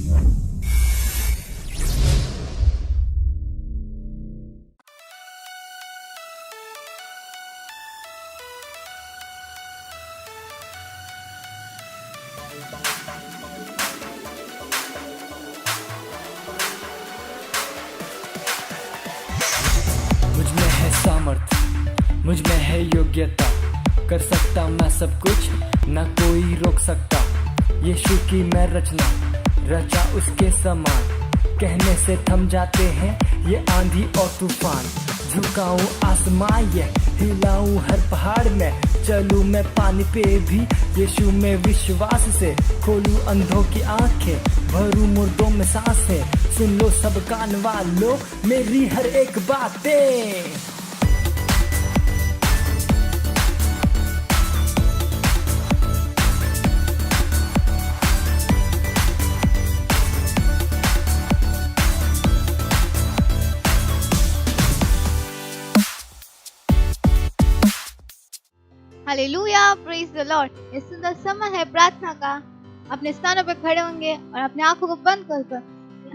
मुझ में है सामर्थ, मुझ में है योग्यता, कर सकता मैं सब कुछ, ना कोई रोक सकता। यीशु की मैं रचना, रचा उसके समान, कहने से थम जाते हैं ये आंधी और तूफान। झुकाऊं आसमां ये हिलाऊं हर पहाड़ में, चलूं मैं पानी पे भी यीशु में विश्वास से। खोलूं अंधों की आंखें, भरूं मुर्दों में सांसें, सुन लो सब कान वालों मेरी हर एक बातें। Hallelujah, praise the Lord. ये सुंदर समय है प्रार्थना का। अपने स्थानों पे खड़े होंगे और अपने आंखों को बंद कर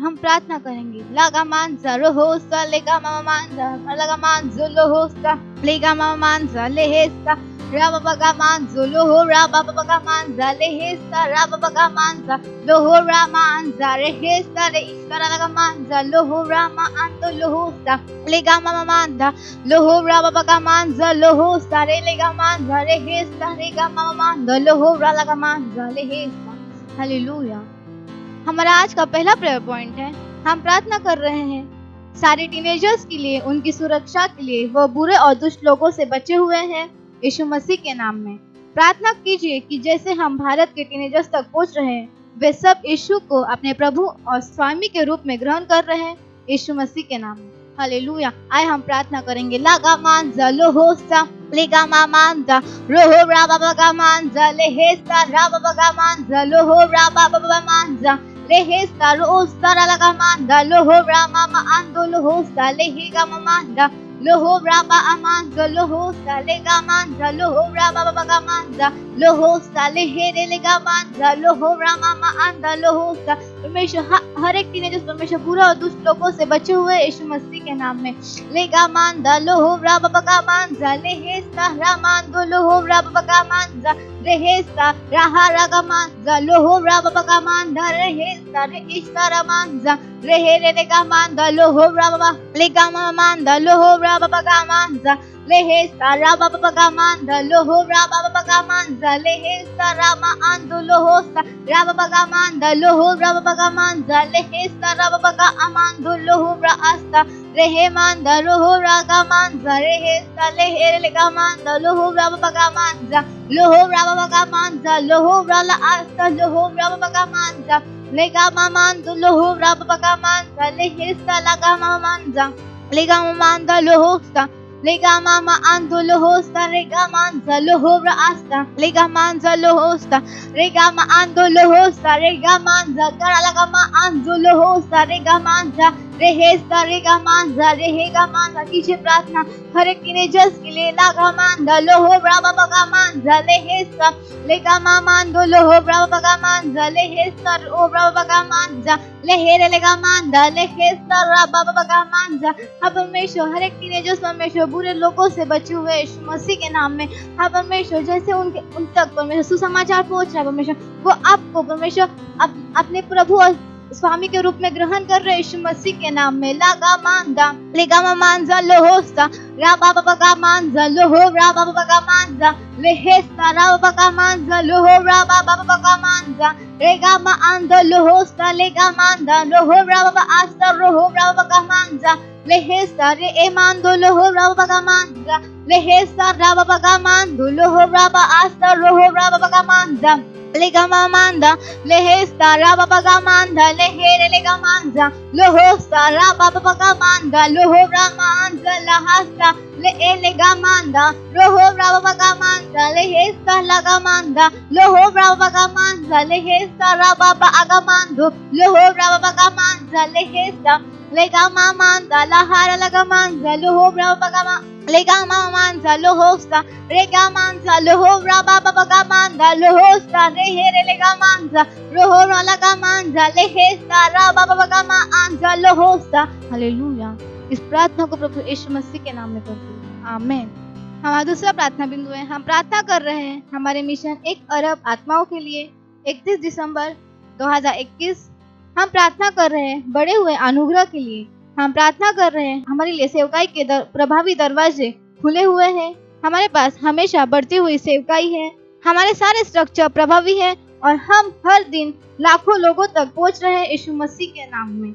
हम प्रार्थना करेंगे। लागा मानजा रोहोसा लेगा मामा मानजा लगा मानजो लोहोसा लेगा मामा मानजा लेहेसा रा बाबा का मानजो लोहो रा बाबा का मानजा लेहेसा रा बाबा का मानजा लोहो रा मानजा रेहेसा रे ईश्वरा लगा मानजा लोहो रा मा अंतो लोहोसा लेगा मामा मानजा लोहो रा बाबा का मानजा लोहोसा रे लेगा मानजा रेहेसा रेगा मामा मानजा लोहो रा लगा मानजा लेहेसा। हालेलुया। हमारा आज का पहला प्रेयर पॉइंट है, हम प्रार्थना कर रहे हैं सारे टीनेजर्स के लिए, उनकी सुरक्षा के लिए। वो बुरे और दुष्ट लोगों से बचे हुए हैं यीशु मसीह के नाम में। प्रार्थना कीजिए कि जैसे हम भारत के टीनेजर्स तक पहुंच रहे हैं, वे सब यीशु को अपने प्रभु और स्वामी के रूप में ग्रहण कर रहे हैं यीशु मसीह के नाम में। हालेलुया। आए हम प्रार्थना करेंगे। लागा मानजा लोहोसा लेगा मामांजा रोहो रा बाबा का मानजा लेहेसा रा बाबा का मानजा लोहो रा बाबा मानजा लेहेसा रोसा रा लगा मानजा लोहो रा मामा आंदो लोहोसा लेहेगा मामांजा लोहो रा बा अमांजा लोहोसा लेगा मानजा लोहो रा बाबा का मानजा लोहोसा लेहेरे लेगा मानजा लोहो रा मामा आंदा लोहोसा। परमेश्वर हर एक टीनेजर्स परमेश्वर बुरा और दुष्ट लोगों से बचे हुए यीशु मसीह के नाम में। लेगा मानदा लोहो रा बाबा का मानजा लेहेसा रा मांदो लोहो रा बाबा का मानजा रेहेसा राहा रागा मानजा लोहो रा बाबा का मानदा रेहेसा रे ईश्वरा मानजा रेहे रे लेगा मानदा लोहो रा बाबा लेगा मानदा लोहो रा बाबा का मानजा लेहेसा रा बाबा का मानदा लोहो रा बाबा का मानजा लेहेसा रा मा आंदो लोहोसा रा बाबा का मानदा लोहो रा बाबा का मानजा लेहेसा रा बाबा का अमांदो लोहो रा आस्ता रेहे मानदा लोहो रा का मानजा रेहेसा लेहे लेगा मानदा लोहो रा बाबा का मानजा लोहो रा बाबा का मानजा लोहो रा ला आस्ता लोहो रा बाबा का मानजा लेगा मामांदो लोहो रा बाबा का मानजा लेहेसा लगा मामांजा लेगा मामांदा लोहोसा लेगा मामा आंदो लोहोसा रेगा मानजा लोहो रा आस्ता लेगा मानजा लोहोसा रेगा मा आंदो लोहोसा रेगा मानजा करा लगा मा आंदो लोहोसा रेगा मानजा रेहेसा रेगा मानजा रेहेगा मानजा। कीजिए प्रार्थना हर एक टीनेजर्स के लिए। लागा मानदा लोहो रा बाबा का मानजा लेहेसा लेगा मामांदो लोहो रा बाबा का मानजा लेहेसा ओ रा बाबा का मानजा लेहेरे लेगा मानदा लेहेसा रा बाबा का मानजा। अब परमेश्वर हर एक टीनेजर्स परमेश्वर बुरे लोगों से बचे हुए यीशु मसीह के नाम में। हाँ परमेश्वर जैसे उन तक परमेश्वर सुसमाचार पहुंच रहा है परमेश्वर, वो आपको परमेश्वर अपने प्रभु और स्वामी के रूप में ग्रहण कर रहे यीशु मसीह के नाम में। लागा मानदा लेगा मानजा लोहोसा रा बाबा का मानजा लोहो रा बाबा का मानजा लेहेसा रा बाबा का मानजा लोहो रा बाबा का मानजा रेगा मा आंदा लोहोसा लेगा मानदा लोहो रा बाबा आस्ता लोहो रा बाबा का मानजा लेहेसा रे ए मांदो लोहो रा बाबा का मानजा लेहेसा रा बाबा का मांदो लोहो रा बा आस्ता लोहो रा बाबा का मानजा लेगा मामांदा लेहेसा रा बाबा का मानदा लेहेरे लेगा मानजा लोहोसा रा बाबा का मानदा लोहो रा मानजा लहासा ले ए लेगा मानदा लोहो रा बाबा का मानदा लेहेसा लगा मानदा लोहो रा बाबा का मानदा लेहेसा रा बाबा आगा मांदो लोहो रा बाबा का मानदा लेहेसा legama manza la hara laga manza loho brava gama legama manza lohosta rega manza loho brava baba manza lohosta rehere lega manza roho laga manza lehesta ra baba gama anza lohosta hallelujah. इस प्रार्थना को प्रभु यीशु मसीह के नाम में करते हैं, आमीन। हमारा दूसरा प्रार्थना बिंदु है, हम प्रार्थना कर रहे हैं हमारे मिशन 1 अरब आत्माओं के लिए 31 दिसंबर 2021। हम प्रार्थना कर रहे हैं बढ़े हुए अनुग्रह के लिए। हम प्रार्थना कर रहे हैं हमारे लिए सेवकाई के प्रभावी दरवाजे खुले हुए हैं। हमारे पास हमेशा बढ़ती हुई सेवकाई है, हमारे सारे स्ट्रक्चर प्रभावी है और हम हर दिन लाखों लोगों तक पहुंच रहे हैं यीशु मसीह के नाम में।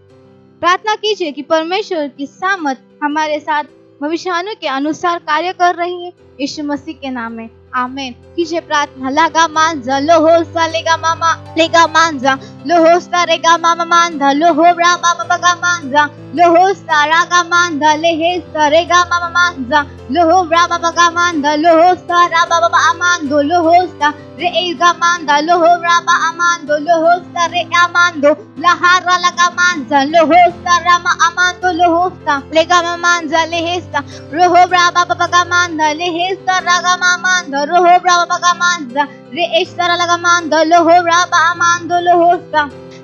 प्रार्थना कीजिए कि परमेश्वर की सामर्थ हमारे साथ भविष्यवाणियों के अनुसार कार्य कर रही है यीशु मसीह के नाम में, आमीन। कीजिए प्रार्थना। लागा मांजा लोहोसा लेगा मामा लेगा मांजा लोहोसा रेगा मामा मांधा लोहो रा मामा बगा मांजा लोहोसा रागा मांधा लेहेसा रेगा मामा मांजा लोहो रा बाबा गा मांधा लोहोसा रा बाबा अमांदो लोहोसा रे एगा मांधा लोहो रा बा अमांदो लोहोसा रे अमांदो लहारा लगा मांजा लोहोसा रा मा अमांदो लोहोसा लेगा मामा मांजा लेहेसा रोहो रा बाबा बगा मांधा लेहेसा रागा मांधा रोहो रा बाबा manza re eshara laga manda loho raba amando lohosta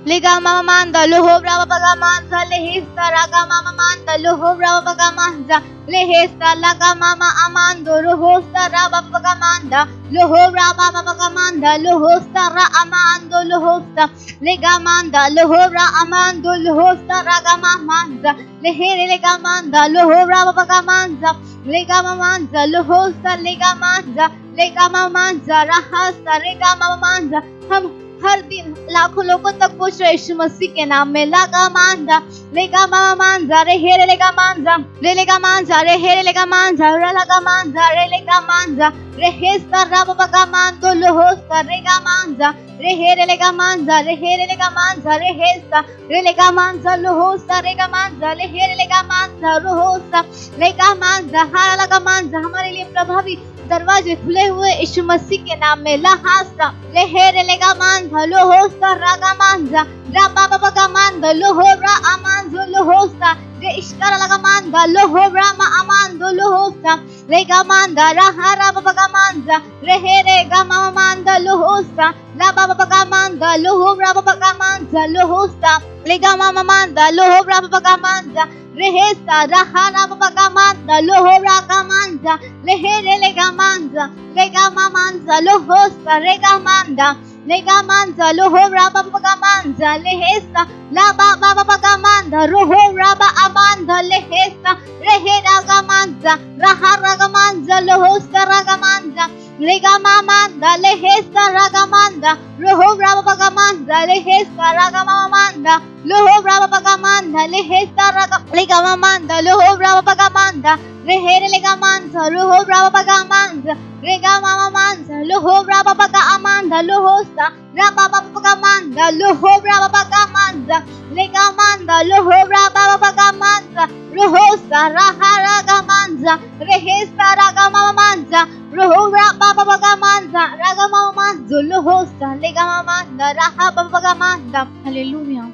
lega mama manda loho raba baga manza lehista raga mama manda loho raba baga manza lehista laga mama amando lohosta raba baga manda loho raba baga manda lohosta ra amando lohosta lega manda loho ra amando lohosta raga mama manza lehere lega manda loho raba baga manza lega mama manza lohosta lega manza लेगा मांजा रहा सरेगा मांजा। हम हर दिन लाखों लोगों तक पहुंच रहे यीशु मसीह के नाम में। लागा मांजा लेगा मांजा रे हेरे लेगा मांजा रे लेगा मांजा रे हेरे लेगा मांजा रे लगा मांजा रे लेगा मांजा रे हेस्ता रब बगा मांदो लोहोस्ता रेगा मांजा रे हेरे लेगा मांजा रे हेरे लेगा मांजा रे हेस्ता रे लेगा मांजा लोहोस्ता रेगा मांजा ले हेरे लेगा मांजा लोहोस्ता लेगा मांजा हारा लगा मांजा। हमारे लिए प्रभावी दरवाजे खुले हुए यीशु मसीह के नाम में। लहास्ता ले हेरे लेगा मांजा लोहोस्ता रागा मांजा रा बाबा बगा मांजा लोहो रा अमांजो लोहोस्ता रे इश्कारा लगा मांजा लोहो रा मा अमांजो लोहोस्ता लेगा मांजा रा हारा बाबा बगा मांजा रे हेरे गा मा मांजा लोहोस्ता ला बाबा बगा मांजा लोहो रा बाबा बगा मांजा लोहोस्ता लेगा मा मांजा लोहो रा बाबा बगा मांजा रेहेसा रहाना बाबा का मांजा लोहो रा का मांजा लेहेरे लेगा मांजा लेगा मा मांजा लोहोस्ता रेगा मांजा लेगा मांजा लोहो रा बाबा का मांजा लेहेसा ला बाबा बाबा का मांजा रोहो रा बा अमांजा लेहेसा रेहेरा का मांजा रहा रा का मांजा लोहोस्ता रा का मांजा लेगा मा मांजा लेहेसा रा का मांजा रोहो रा बाबा का मांजा लेहेसा रा का मा मांजा लोहो रा बाबा का मांजा लेहेसा रा का लेगा मा मांजा लोहो रा बाबा का मांजा रेहेरे लेगा मांजा रोहो रा बाबा का मांजा रेगा मा मांजा लोहो रा बाबा का अमांजा लोहोस्ता रा बाबा का मांजा लोहो रा बाबा का मांजा लेगा मांजा लोहो रा बाबा का मांजा रोहोस्ता रहा रा का मांजा रेहेसा रा का मा मांजा रोहो रा बाबा का मांजा रागा मा मांजा लोहोस्ता लेगा मा मांजा रहा बाबा का मांजा। Hallelujah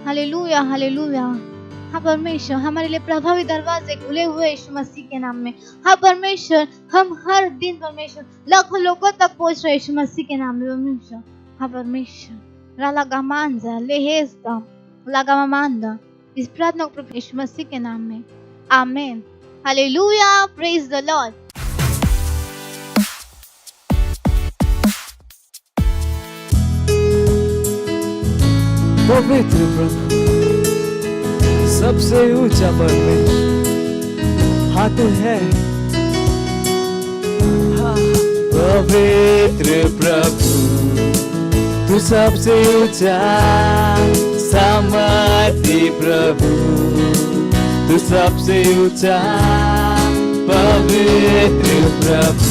hallelujah hallelujah. हाँ परमेश्वर, हमारे लिए प्रभावी दरवाजे खुले हुए यीशु मसीह के नाम में। हाँ परमेश्वर, हम हर दिन परमेश्वर लाखों लोगों तक पहुंच रहे यीशु मसीह के नाम में परमेश्वर। हाँ परमेश्वर रा लगा मांजा लेहेस्ता लगा मांदा। इस प्रार्थना को प्रभु यीशु मसीह के नाम में, आमीन। Hallelujah, praise the Lord. पवित्र प्रभु, सबसे ऊंचा परमेश्वर, हाँ तू है। हाँ। पवित्र प्रभु, तू सबसे ऊंचा, सामर्थी प्रभु, तू सबसे ऊंचा। पवित्र प्रभु,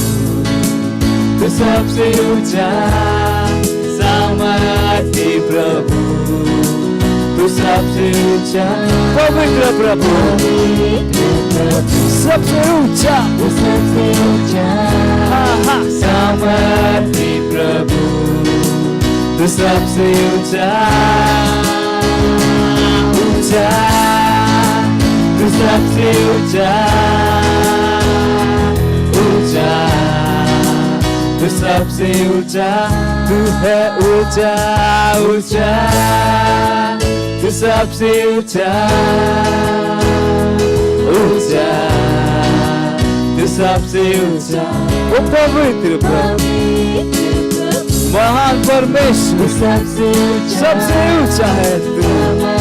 तू सबसे ऊंचा, सामर्थी प्रभु, तू सबसे ऊंचा। पवित्र प्रभु, सबसे ऊंचा, सबसे ऊंचा। हाँ हाँ, सामर्थी प्रभु, तू सबसे ऊंचा, ऊंचा। सबसे ऊंचा ऊंचा, तू सबसे ऊंचा, तू है ऊंचा ऊंचा, तू सबसे ऊंचा ऊंचा, तू सबसे ऊंचा। ओ पवित्र प्रभु, महान परमेश्वर, सबसे ऊंचा है तू प्रभु।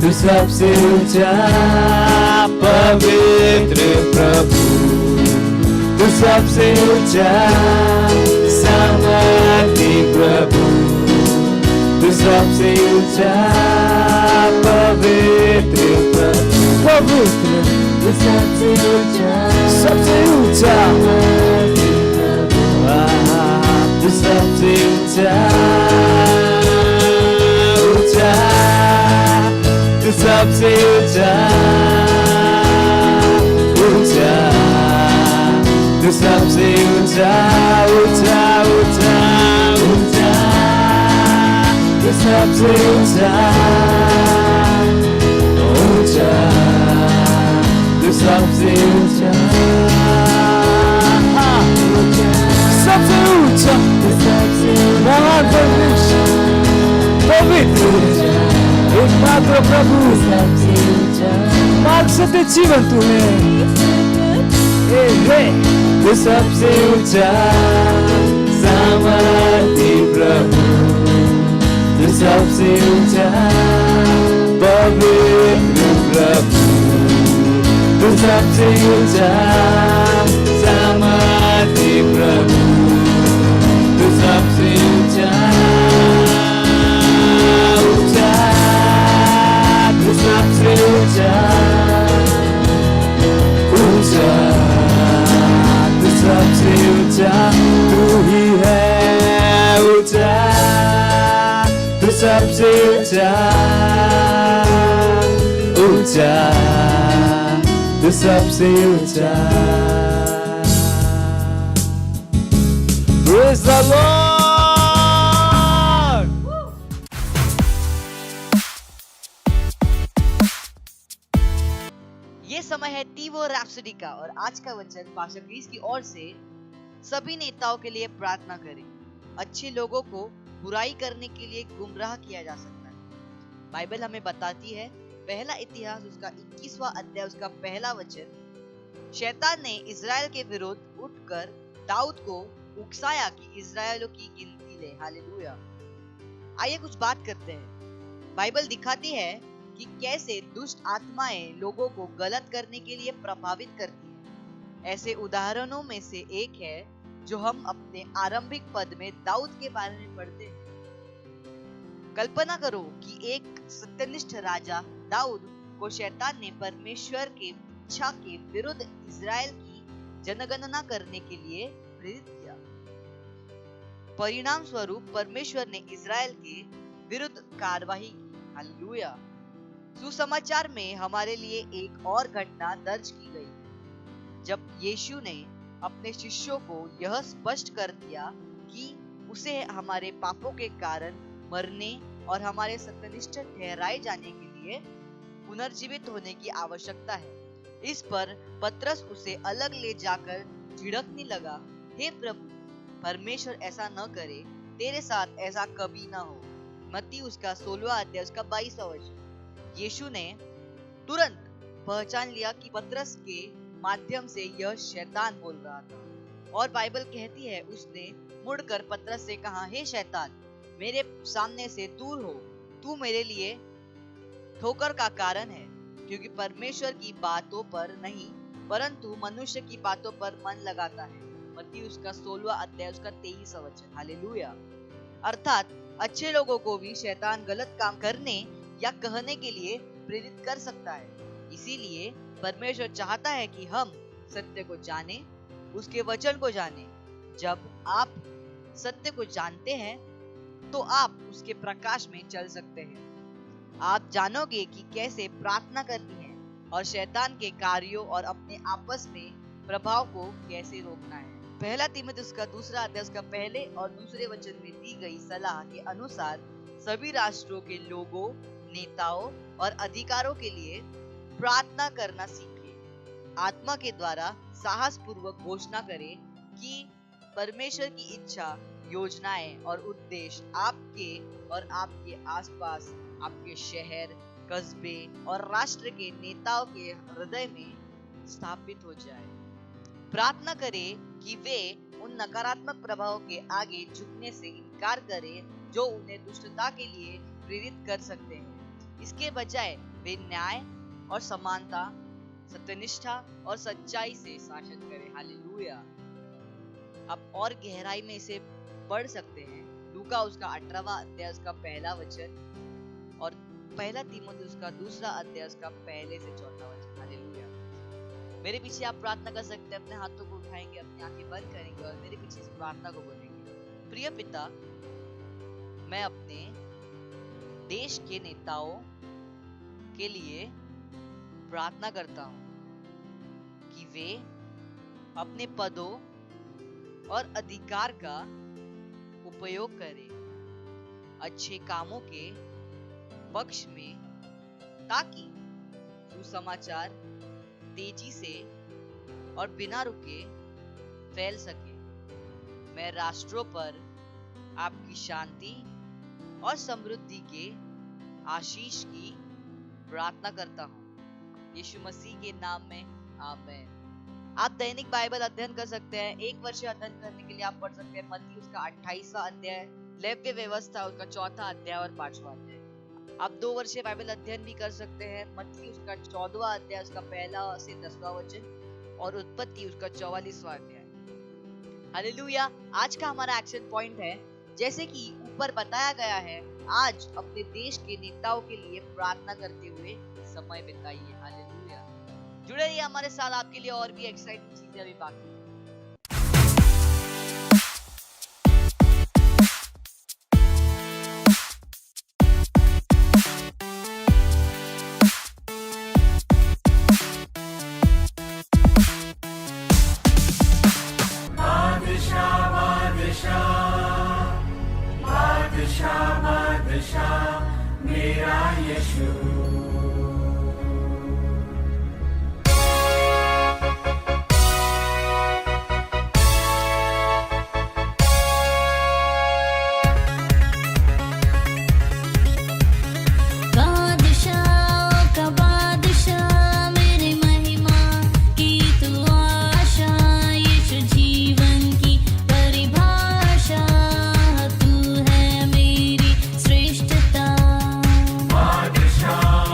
तू सबसे ऊंचा पवित्र प्रभु, तू सबसे ऊंचा सामर्थी प्रभु, तू सबसे ऊंचा पवित्र प्रभु, पवित्र, तू सबसे ऊंचा, सबसे ऊंचा, तू सबसे ऊंचा ऊंचा, तू सबसे ऊंचा ऊंचा, तू सबसे ऊंचा ऊंचा ऊंचा ऊंचा, तू सबसे ऊंचा ऊंचा, तू सबसे ऊंचा, सबसे ऊंचा, महान परमेश्वर, पवित्र, एकमात्र प्रभु, मार्ग सत्य जीवन तू है, तू सबसे ऊंचा सामर्थी प्रभु, तू सबसे ऊंचा पवित्र प्रभु, तू सबसे ऊंचा सामर्थी प्रभु, तू सबसे ऊंचा ऊंचा, तू सबसे ऊंचा ऊंचा, तू सबसे ऊंचा, तू ही है ऊंचा, तू सबसे ऊंचा ऊंचा, तू सबसे ऊंचा। Praise the Lord! ये समय है तीवो रैप्सोडी का और आज का वचन पास्टर क्रिस की ओर से सभी नेताओं के लिए प्रार्थना करें। अच्छे लोगों को बुराई करने के लिए गुमराह किया जा सकता है। बाइबल हमें बताती है, पहला इतिहास उसका 21वां अध्याय उसका पहला वचन, शैतान ने इजराइल के विरुद्ध उठकर दाऊद को उकसाया कि इजराइलों की गिनती ले। हालेलुया। आइए कुछ बात करते हैं। बाइबल दिखाती है कि कैसे दुष्ट आत्माएं लोगों को गलत करने के लिए प्रभावित करती हैं। ऐसे उदाहरणों में से एक है जो हम अपने आरंभिक पद में दाऊद के बारे में पढ़ते हैं। कल्पना करो कि एक सत्यनिष्ठ राजा दाऊद को शैतान ने परमेश्वर के इच्छा के विरुद्ध इजराइल की जनगणना करने के लिए प्रेरित किया। परिणाम स्वरूप परमेश्वर ने इजराइल के विरुद्ध कार्रवाई की। हालेलुया। सुसमाचार में हमारे लिए एक और घटना दर्ज की गई जब यीशु ने अपने शिष्यों को यह स्पष्ट कर दिया कि उसे हमारे पापों के कारण मरने और हमारे सत्यनिष्ठ ठहराए जाने के लिए पुनर्जीवित होने की आवश्यकता है। इस पर पतरस उसे अलग ले जाकर झिड़कने लगा, हे प्रभु, परमेश्वर ऐसा न करे, तेरे साथ ऐसा कभी न हो। मत्ती उसका 16वां अध्याय उसका 22वां वचन। यीशु ने तुरंत पहचान लिया कि पतरस के माध्यम से यह शैतान बोल रहा था और बाइबल कहती है उसने मुड़कर पतरस से कहा, हे शैतान, मेरे सामने से दूर हो, तू मेरे लिए ठोकर का कारण है, क्योंकि परमेश्वर की बातों पर नहीं परंतु मनुष्य की बातों पर मन लगाता है। मत्ती उसका 16वां अध्याय उसका 23वां वचन। हालेलुया। अर्थात अच्छे लोगों को भी शैतान गलत काम करने या कहने के लिए प्रेरित कर सकता है। इसीलिए परमेश्वर चाहता है कि हम सत्य को जाने, उसके वचन को जाने। जब आप सत्य को जानते हैं तो आप उसके प्रकाश में चल सकते हैं। आप जानोगे कि कैसे प्रार्थना करनी है और शैतान के कार्यों और अपने आपस में प्रभाव को कैसे रोकना है। पहला तीमुथियुस का 2 अध्याय उसका पहले और दूसरे वचन में दी गई सलाह के अनुसार सभी राष्ट्रों के लोगों, नेताओं और अधिकारों के लिए प्रार्थना करना सीखें। आत्मा के द्वारा साहस पूर्वक घोषणा करें कि परमेश्वर की इच्छा, योजनाएं और उद्देश्य आपके और आपके आसपास, आपके शहर, कस्बे और राष्ट्र के नेताओं के हृदय में स्थापित हो जाए। प्रार्थना करें कि वे उन नकारात्मक प्रभावों के आगे झुकने से इनकार करें जो उन्हें दुष्टता के लिए प्रेरित कर सकते हैं। इसके बजाय वे न्याय और समानता, सत्यनिष्ठा और सच्चाई से शासन करें। हालेलुया। आप और गहराई में इसे पढ़ सकते हैं। लूका उसका 18वां अध्याय उसका पहला वचन और पहला तीमुथियुस उसका दूसरा अध्याय उसका पहले से चौथा वचन। हालेलुया। मेरे पीछे आप प्रार्थना कर सकते हैं, अपने हाथों को उठाएंगे, अपनी आंखें बंद करेंगे और मेरे पीछे इस प्रार्थना को बोलेंगे। प्रिय पिता, मैं अपने देश के नेताओं के लिए प्रार्थना करता हूं कि वे अपने पदों और अधिकार का उपयोग करें अच्छे कामों के पक्ष में, ताकि सुसमाचार तेजी से और बिना रुके फैल सके। मैं राष्ट्रों पर आपकी शांति और समृद्धि के आशीष की प्रार्थना करता हूँ, यीशु मसीह के नाम में, आमीन। आप दैनिक बाइबल अध्ययन कर सकते हैं। एक वर्ष अध्ययन करने के लिए आप पढ़ सकते हैं मत्ती उसका 28वां अध्याय, लेव्य व्यवस्था उसका 4था अध्याय और 5वां अध्याय। आप 2 वर्षीय बाइबल अध्ययन भी कर सकते हैं। मत्ती उसका 14वां अध्याय उसका 1 से 10वां वचन और उत्पत्ति उसका 44वां अध्याय। हालेलुया। आज का हमारा एक्शन पॉइंट है, जैसे कि ऊपर बताया गया है, आज अपने देश के नेताओं के लिए प्रार्थना करते हुए समय बिताइए। हालेलुया। जुड़े रहिए हमारे साथ, आपके लिए और भी एक्साइटिंग चीजें अभी बाकी हैं। मेरा यीशु। बादशाह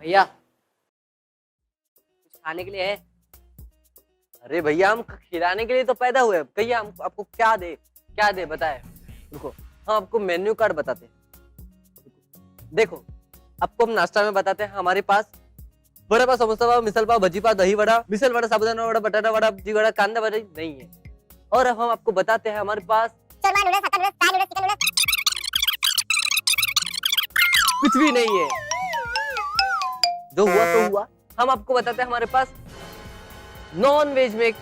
भैया कुछ खाने के लिए है? अरे भैया हम खिलाने के लिए तो पैदा हुए हैं। कहिए हम आपको क्या दे बताए। रुको हम आपको मेन्यू कार्ड बताते हैं। देखो आपको हम नाश्ता में बताते हैं हमारे पास वड़ा पाव, समोसा पाव, मिसल पाव, भजी पाव, दही वड़ा, मिसल वड़ा, साबुदाना वड़ा, बटाटा वड़ा, जी वड़ा, कांदा वड़ा नहीं है। और अब हम आपको बताते हैं हमारे पास कुछ भी नहीं है। जो हुआ तो हुआ। हम आपको बताते हैं हमारे पास नॉन वेज में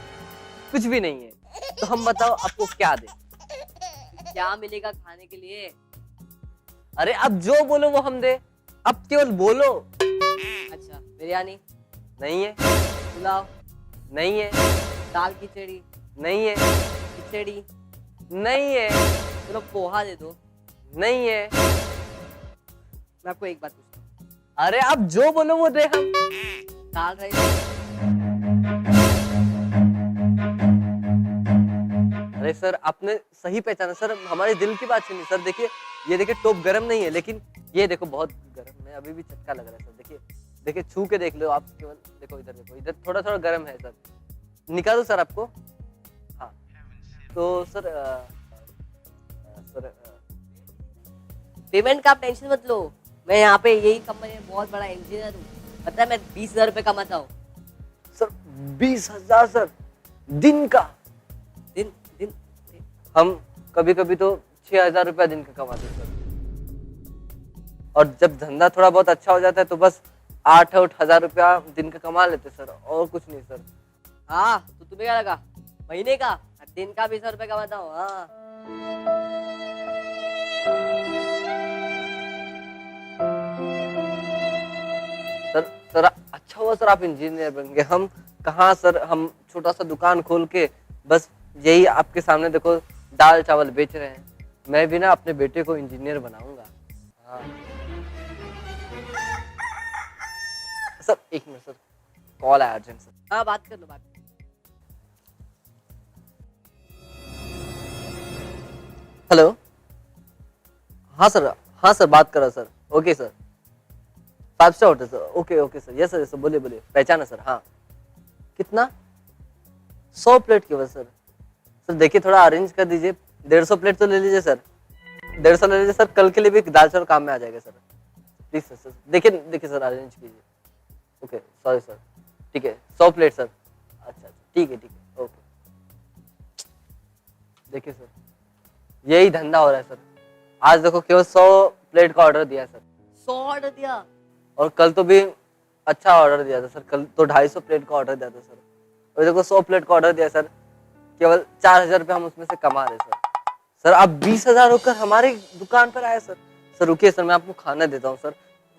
कुछ भी नहीं है। तो हम बताओ आपको क्या दे। क्या मिलेगा खाने के लिए? अरे अब जो बोलो वो हम दे। अब केवल बोलो। अच्छा, बिरयानी नहीं है, पुलाव नहीं है, दाल खिचड़ी नहीं है, खिचड़ी नहीं है, चलो पोहा दे दो। नहीं है। मैं आपको एक बात पूछता हूँ, अरे अब जो बोलो वो दे हम। दाल राइस? अरे सर आपने सही पहचाना सर, हमारे दिल की बात सुनी सर। देखिए ये देखिए टोप गरम नहीं है, लेकिन ये देखो बहुत गरम है, अभी भी चटका लग रहा है सर। देखिए देखिए छू के देख लो आप, केवल देखो इधर, देखो इधर थोड़ा थोड़ा गरम है सर। निकालो सर आपको। हाँ तो सर पेमेंट का आप टेंशन मत लो, मैं यहाँ पे यही कंपनी में बहुत बड़ा इंजीनियर हूँ। पता है मैं 20,000 रुपये कमाता हूँ। सर 20,000 सर दिन का? दिन दिन हम कभी कभी तो 6,000 रुपया दिन का कमाते हैं सर। और जब धंधा थोड़ा बहुत अच्छा हो जाता है तो बस 8,000 रुपया दिन का कमा लेते सर, और कुछ नहीं सर। हाँ तो तुम्हें क्या लगा महीने का? दिन का 20,000 रुपये कमाता हूँ। हाँ सर अच्छा हुआ सर आप इंजीनियर बन गए। हम कहाँ सर, हम छोटा सा दुकान खोल के बस यही आपके सामने देखो दाल चावल बेच रहे हैं। मैं भी ना अपने बेटे को इंजीनियर बनाऊंगा। हाँ सर एक मिनट सर, कॉल आया अर्जेंट सर। हाँ बात कर लो, बात कर लो। हेलो हाँ सर बात कर रहा sir. Okay sir, 5 star hotel sir. Okay sir, yes sir बोलिए पहचाना सर। हाँ कितना? 100 प्लेट केवल सर। सर देखिए थोड़ा अरेंज कर दीजिए, 150 प्लेट तो ले लीजिए सर। 150 ले लीजिए सर, कल के लिए भी दाल चावल काम में आ जाएगा सर। प्लीज सर देखिए सर अरेंज कीजिए। ओके सॉरी सर, ठीक है 100 प्लेट सर। अच्छा ठीक है ओके। देखिए सर यही धंधा हो रहा है सर। आज देखो केवल 100 प्लेट का ऑर्डर दिया सर। 100 ऑर्डर दिया? और कल तो भी अच्छा ऑर्डर दिया था सर। कल तो 250 प्लेट का ऑर्डर दिया था सर। और देखो 100 प्लेट का ऑर्डर दिया सर, केवल 4,000 रुपये हम उसमें से कमा रहे सर। सर आप 20,000 होकर हमारे दुकान पर आए सर। सर रुकिए सर, मैं आपको खाना देता हूँ सर।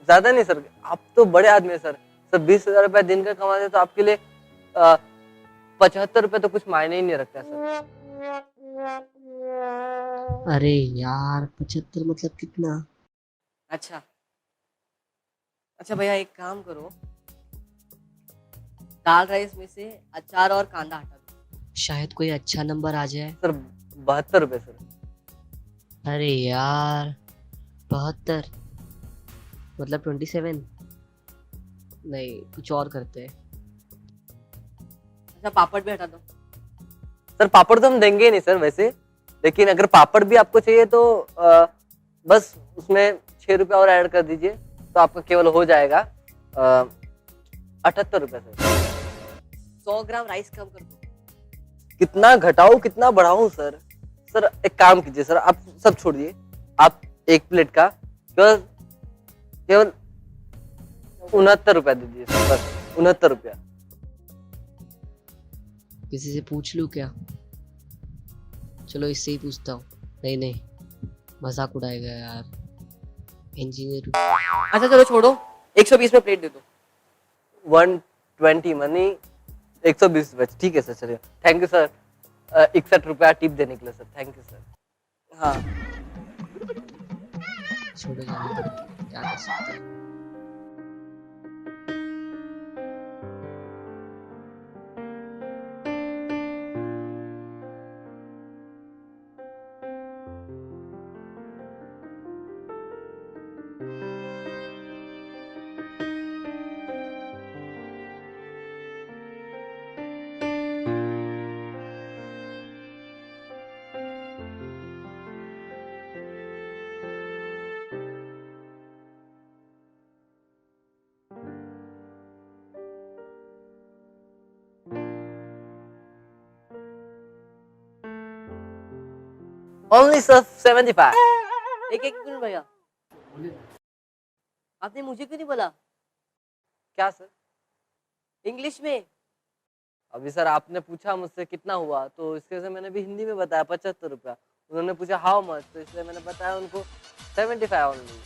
ज्यादा नहीं सर, आप तो बड़े आदमी है सर। सर 20,000 रुपये दिन का कमाते तो आपके लिए 75 रुपये तो कुछ मायने ही नहीं रखता है सर। अरे यार 75 मतलब कितना? अच्छा भैया एक काम करो, दाल राइस में से अचार और कांदा हटा दो। शायद कोई अच्छा नंबर आ जाए। सर 72 रुपये सर। अरे यार 72 मतलब 27? नहीं कुछ और करते हैं। अच्छा पापड़ भी हटा दो। सर पापड़ तो हम देंगे ही नहीं सर वैसे, लेकिन अगर पापड़ भी आपको चाहिए तो बस उसमें 6 रुपये और ऐड कर दीजिए तो आपका केवल हो जाएगा 78 रुपये सर। 100 ग्राम राइस कम कर दो। कितना घटाऊं कितना बढ़ाऊं सर? सर एक काम कीजिए सर, आप सब छोड़िए, आप एक प्लेट का केवल 69 रुपया दे दीजिए सर, बस 69 रुपया। किसी से पूछ लूं क्या? चलो इससे ही पूछता हूँ। नहीं मजाक उड़ाएगा यार, इंजीनियर। अच्छा चलो छोड़ो, 120 में प्लेट दे दो। 120 मनी 120 रुपये, ठीक है सर चलिए। थैंक यू सर, 61 रुपया टिप देने के लिए सर, थैंक यू सर। हाँ छोड़ो जाने दो, क्या कर सकते हैं। Only sir 75। एक मिनट भैया, आपने मुझे क्यों नहीं बोला क्या सर? इंग्लिश में? अभी सर आपने पूछा मुझसे कितना हुआ, तो इसके से मैंने भी हिंदी में बताया 75 रुपया। उन्होंने पूछा हाउ मच, तो इसलिए मैंने बताया उनको 75 ओनली।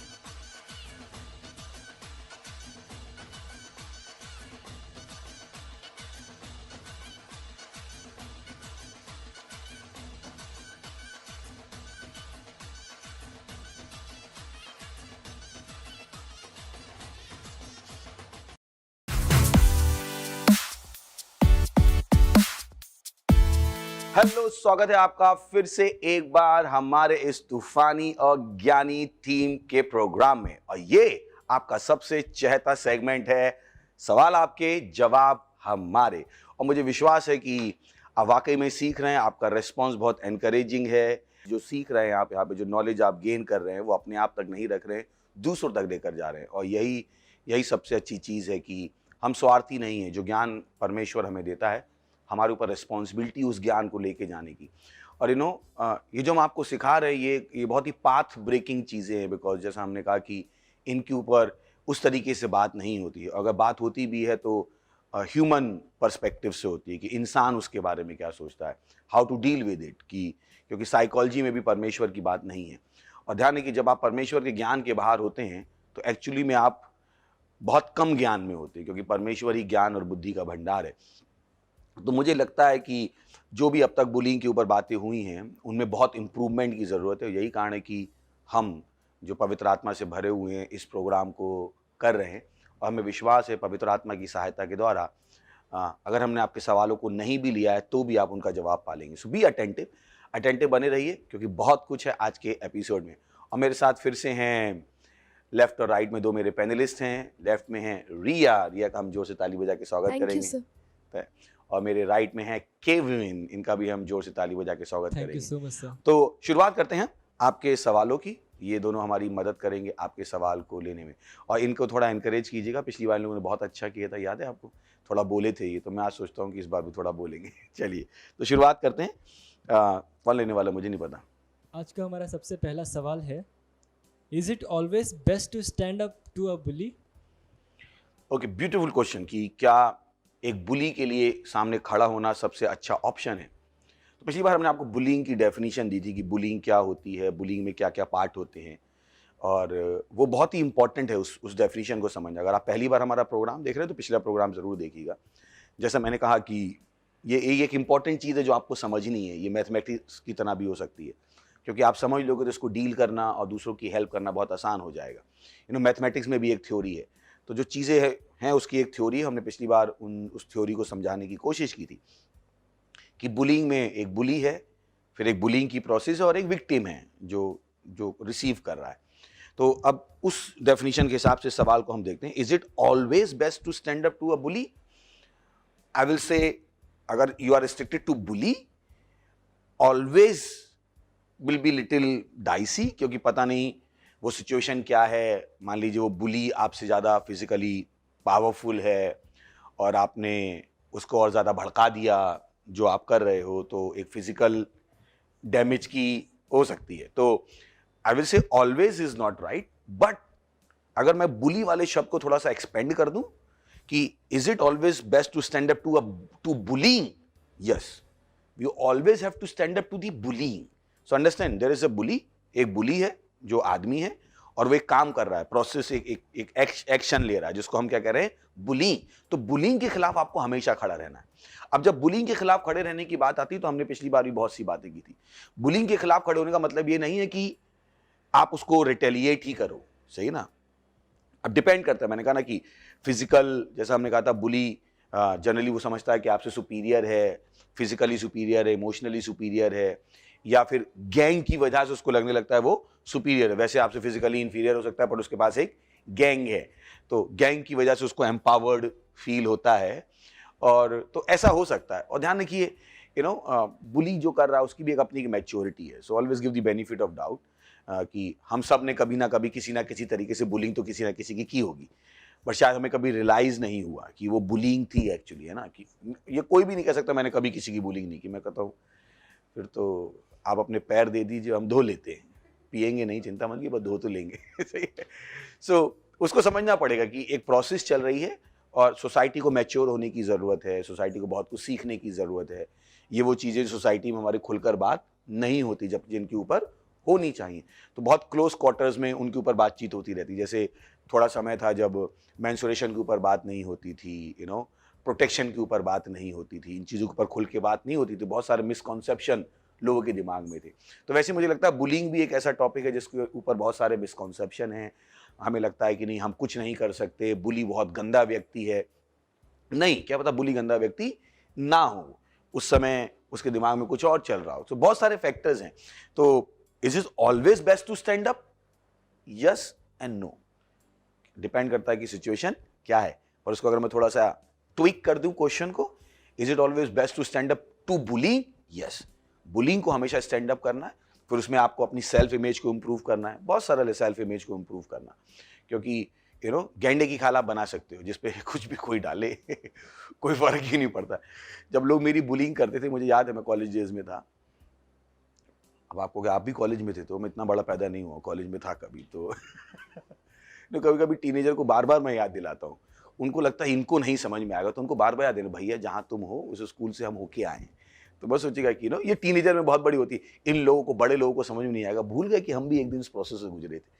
हेलो, स्वागत है आपका फिर से एक बार हमारे इस तूफानी और ज्ञानी टीम के प्रोग्राम में। और ये आपका सबसे चहेता सेगमेंट है, सवाल आपके जवाब हमारे। और मुझे विश्वास है कि आप वाकई में सीख रहे हैं, आपका रिस्पांस बहुत एनकरेजिंग है। जो सीख रहे हैं आप यहाँ पे, जो नॉलेज आप गेन कर रहे हैं, वो अपने आप तक नहीं रख रहे हैं, दूसरों तक लेकर जा रहे हैं। और यही सबसे अच्छी चीज़ है कि हम स्वार्थी नहीं हैं। जो ज्ञान परमेश्वर हमें देता है, हमारे ऊपर रिस्पॉन्सिबिलिटी उस ज्ञान को लेके जाने की। और ये जो हम आपको सिखा रहे हैं, ये बहुत ही पाथ ब्रेकिंग चीज़ें हैं। बिकॉज जैसा हमने कहा कि इनके ऊपर उस तरीके से बात नहीं होती है। अगर बात होती भी है तो ह्यूमन पर्सपेक्टिव से होती है कि इंसान उसके बारे में क्या सोचता है, how to deal with it. क्योंकि साइकोलॉजी में भी परमेश्वर की बात नहीं है। और ध्यान है कि जब आप परमेश्वर के ज्ञान के बाहर होते हैं तो एक्चुअली में आप बहुत कम ज्ञान में होते हैं, क्योंकि परमेश्वर ही ज्ञान और बुद्धि का भंडार है। तो मुझे लगता है कि जो भी अब तक बुलिंग के ऊपर बातें हुई हैं, उनमें बहुत इम्प्रूवमेंट की ज़रूरत है। यही कारण है कि हम जो पवित्र आत्मा से भरे हुए हैं इस प्रोग्राम को कर रहे हैं। और हमें विश्वास है पवित्र आत्मा की सहायता के द्वारा अगर हमने आपके सवालों को नहीं भी लिया है तो भी आप उनका जवाब पालेंगे। सो बी अटेंटिव बने रहिए, क्योंकि बहुत कुछ है आज के एपिसोड में। और मेरे साथ फिर से हैं लेफ्ट और राइट में दो मेरे पैनलिस्ट हैं। लेफ्ट में हैं रिया का हम जोर से ताली बजा के स्वागत करेंगे। और मेरे राइट में है केविन, इनका भी हम जोर से ताली बजा के स्वागत करेंगे। so much, sir. तो शुरुआत करते हैं आपके सवालों की। ये दोनों हमारी मदद करेंगे आपके सवाल को लेने में। और इनको थोड़ा एनकरेज कीजिएगा। पिछली बार लोगों ने बहुत अच्छा किया था, याद है आपको? थोड़ा बोले थे ये, तो मैं आज सोचता हूँ कि इस बार भी थोड़ा बोलेंगे। चलिए तो शुरुआत करते हैं। कौन लेने वाला मुझे नहीं पता। आज का हमारा सबसे पहला सवाल है, is it always best to stand up to a bully? Okay, beautiful question कि क्या एक बुली के लिए सामने खड़ा होना सबसे अच्छा ऑप्शन है। तो पिछली बार हमने आपको बुलिंग की डेफिनेशन दी थी कि बुलिंग क्या होती है, बुलिंग में क्या क्या पार्ट होते हैं, और वो बहुत ही इंपॉर्टेंट है उस डेफिनेशन को समझना। अगर आप पहली बार हमारा प्रोग्राम देख रहे हैं तो पिछला प्रोग्राम ज़रूर देखिएगा। जैसा मैंने कहा कि ये एक इंपॉर्टेंट चीज़ है जो आपको समझनी है। ये मैथमेटिक्स की तरह भी हो सकती है, क्योंकि आप समझ लोगे तो इसको डील करना और दूसरों की हेल्प करना बहुत आसान हो जाएगा। मैथमेटिक्स में भी एक थ्योरी है, तो जो चीज़ें हैं उसकी एक थ्योरी। हमने पिछली बार उस थ्योरी को समझाने की कोशिश की थी कि बुलिंग में एक बुली है, फिर एक बुलिंग की प्रोसेस है, और एक विक्टिम है जो रिसीव कर रहा है। तो अब उस डेफिनेशन के हिसाब से सवाल को हम देखते हैं, is it always best to stand up to a bully? I will say, अगर you are restricted to bully, always will be little dicey, क्योंकि पता नहीं वो सिचुएशन क्या है। मान लीजिए वो बुली आपसे ज़्यादा फिजिकली पावरफुल है और आपने उसको और ज़्यादा भड़का दिया जो आप कर रहे हो, तो एक फिजिकल डैमेज की हो सकती है। तो आई विल से always is not right. But अगर मैं बुली वाले शब्द को थोड़ा सा एक्सपेंड कर दूं कि is it always best to stand up to bullying? Yes, you always have to stand up to the bullying. So understand, there is a bully, एक बुली है जो आदमी है और वो एक काम कर रहा है, प्रोसेस, एक एक्शन ले रहा है, जिसको हम क्या कह रहे हैं, बुलिंग। तो बुलिंग के खिलाफ आपको हमेशा खड़ा रहना है। अब जब बुलिंग के खिलाफ खड़े रहने की बात आती है तो हमने पिछली बार भी बहुत सी बातें की थी। बुलिंग के खिलाफ खड़े होने का मतलब ये नहीं है कि आप उसको रिटेलिएट ही करो, सही ना? अब डिपेंड करता है, मैंने कहा ना कि फिजिकल, जैसा हमने कहा था, बुली जनरली वो समझता है कि आपसे सुपीरियर है, फिजिकली सुपीरियर है, इमोशनली सुपीरियर है, या फिर गैंग की वजह से उसको लगने लगता है वो सुपीरियर है। वैसे आपसे फिजिकली इंफीरियर हो सकता है, पर उसके पास एक गैंग है, तो गैंग की वजह से उसको एम्पावर्ड फील होता है। और तो ऐसा हो सकता है। और ध्यान रखिए, बुली जो कर रहा है उसकी भी एक अपनी मैच्योरिटी है। So always give the benefit of doubt कि हम सब ने कभी ना कभी किसी ना किसी तरीके से बुलिंग तो किसी ना किसी की होगी, बट शायद हमें कभी रियलाइज नहीं हुआ कि वो बुलिंग थी एक्चुअली, है ना? कि ये कोई भी नहीं कह सकता मैंने कभी किसी की बुलिंग नहीं की। मैं कहता हूँ फिर तो आप अपने पैर दे दीजिए, हम धो लेते हैं, पिएंगे नहीं, चिंता मत कीजिए, बस धो तो लेंगे। सही है। सो उसको समझना पड़ेगा कि एक प्रोसेस चल रही है और सोसाइटी को मैच्योर होने की ज़रूरत है, सोसाइटी को बहुत कुछ सीखने की ज़रूरत है। ये वो चीज़ें सोसाइटी में हमारे खुलकर बात नहीं होती, जब जिनके ऊपर होनी चाहिए। तो बहुत क्लोज क्वार्टर्स में उनके ऊपर बातचीत होती रहती। जैसे थोड़ा समय था जब मेंस्ट्रुएशन के ऊपर बात नहीं होती थी, प्रोटेक्शन के ऊपर बात नहीं होती थी, इन चीज़ों के ऊपर खुल के बात नहीं होती थी, बहुत सारे मिसकॉन्सेप्शन लोगों के दिमाग में थे। तो वैसे मुझे लगता है बुलिंग भी एक ऐसा टॉपिक है जिसके ऊपर बहुत सारे मिसकॉन्सेप्शन हैं। हमें लगता है कि नहीं, हम कुछ नहीं कर सकते, बुली बहुत गंदा व्यक्ति है। नहीं, क्या पता बुली गंदा व्यक्ति ना हो, उस समय उसके दिमाग में कुछ और चल रहा हो। तो बहुत सारे फैक्टर्स हैं। तो is it always best to stand up? Yes and no, depend करता है कि सिचुएशन क्या है। और उसको अगर मैं थोड़ा सा ट्विक कर दूं क्वेश्चन को, is it always best to stand up to bullying? Yes, bullying को हमेशा स्टैंड अप करना है, फिर उसमें आपको अपनी सेल्फ इमेज को इंप्रूव करना है। बहुत सरल है सेल्फ इमेज को इंप्रूव करना, क्योंकि गेंडे की खाल आप बना सकते हो जिसपे कुछ भी कोई डाले कोई फर्क ही नहीं पड़ता। जब लोग मेरी बुलिंग करते थे, मुझे याद है मैं कॉलेज डेज में था, अब आपको क्या, आप भी कॉलेज में थे, तो मैं इतना बड़ा पैदा नहीं हुआ, कॉलेज में था कभी तो कभी कभी टीनेजर को बार बार मैं याद दिलाता हूँ, उनको लगता है इनको नहीं समझ में आएगा, तो उनको बार बार याद देना, भैया जहाँ तुम हो उस स्कूल से हम होके आए हैं। तो बस सोचेगा कि ये टीनेजर में बहुत बड़ी होती है, इन लोगों को, बड़े लोगों को समझ में नहीं आएगा, भूल गए कि हम भी एक दिन इस प्रोसेस से गुजरे थे।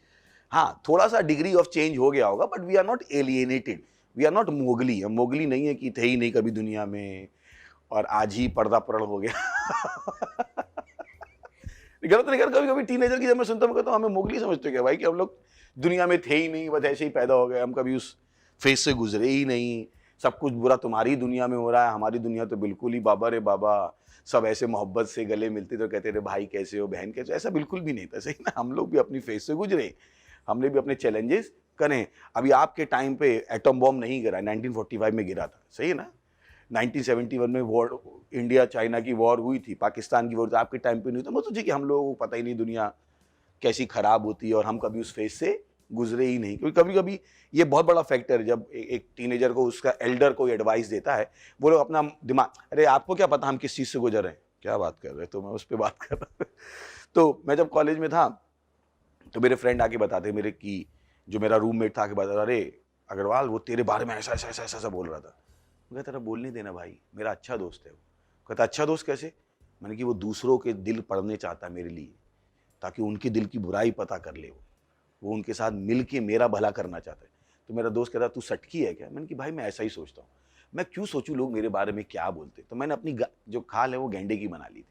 हाँ, थोड़ा सा डिग्री ऑफ चेंज हो गया होगा, but we are not alienated, we are not Mowgli. हम मोगली नहीं है कि थे ही नहीं कभी दुनिया में और आज ही पर्दा परण हो गया गलत नहीं कर, कभी कभी टीनेजर की जब मैं सुनता हूँ तो हमें मोगली समझते क्या भाई, कि हम लोग दुनिया में थे ही नहीं, बस ऐसे ही पैदा हो गए, हम कभी उस फेस से गुजरे ही नहीं, सब कुछ बुरा तुम्हारी दुनिया में हो रहा है, हमारी दुनिया तो बिल्कुल ही बाबा रे बाबा, सब ऐसे मोहब्बत से गले मिलते तो कहते थे भाई कैसे हो, बहन कैसे हो। ऐसा बिल्कुल भी नहीं था, सही ना। हम लोग भी अपनी फेस से गुजरे, हमने भी अपने चैलेंजेस करें। अभी आपके टाइम पे एटम बॉम्ब नहीं गिरा, 1945 में गिरा था, सही है ना। 1971 में वॉर, इंडिया चाइना की वॉर हुई थी, पाकिस्तान की वॉर, आपके टाइम पे नहीं था। मैं सोची कि हम लोगों को पता ही नहीं दुनिया कैसी खराब होती है और हम कभी उस फेस से गुजरे ही नहीं। क्योंकि कभी कभी ये बहुत बड़ा फैक्टर है, जब एक टीनेजर को उसका एल्डर कोई एडवाइस देता है, वो लोग अपना दिमाग, अरे आपको क्या पता हम किस चीज़ से गुजर रहे हैं, क्या बात कर रहे हैं, तो मैं उस पर बात कर रहा तो मैं जब कॉलेज में था तो मेरे फ्रेंड आके बताते, मेरे की जो मेरा रूममेट था, आके बताता, अरे अग्रवाल वो तेरे बारे में ऐसा ऐसा ऐसा ऐसा बोल रहा था। मैं कहता, बोलने देना भाई, मेरा अच्छा दोस्त है वो। कहता, अच्छा दोस्त कैसे? मैंने कि वो दूसरों के दिल पढ़ने चाहता है मेरे लिए, ताकि उनके दिल की बुराई पता कर ले, वो उनके साथ मिल के मेरा भला करना चाहता है। तो मेरा दोस्त कहता, तू सटकी है क्या? मैंने कि भाई मैं ऐसा ही सोचता हूँ, मैं क्यों सोचूं लोग मेरे बारे में क्या बोलते। तो मैंने अपनी जो खाल है वो गेंडे की बना ली थी,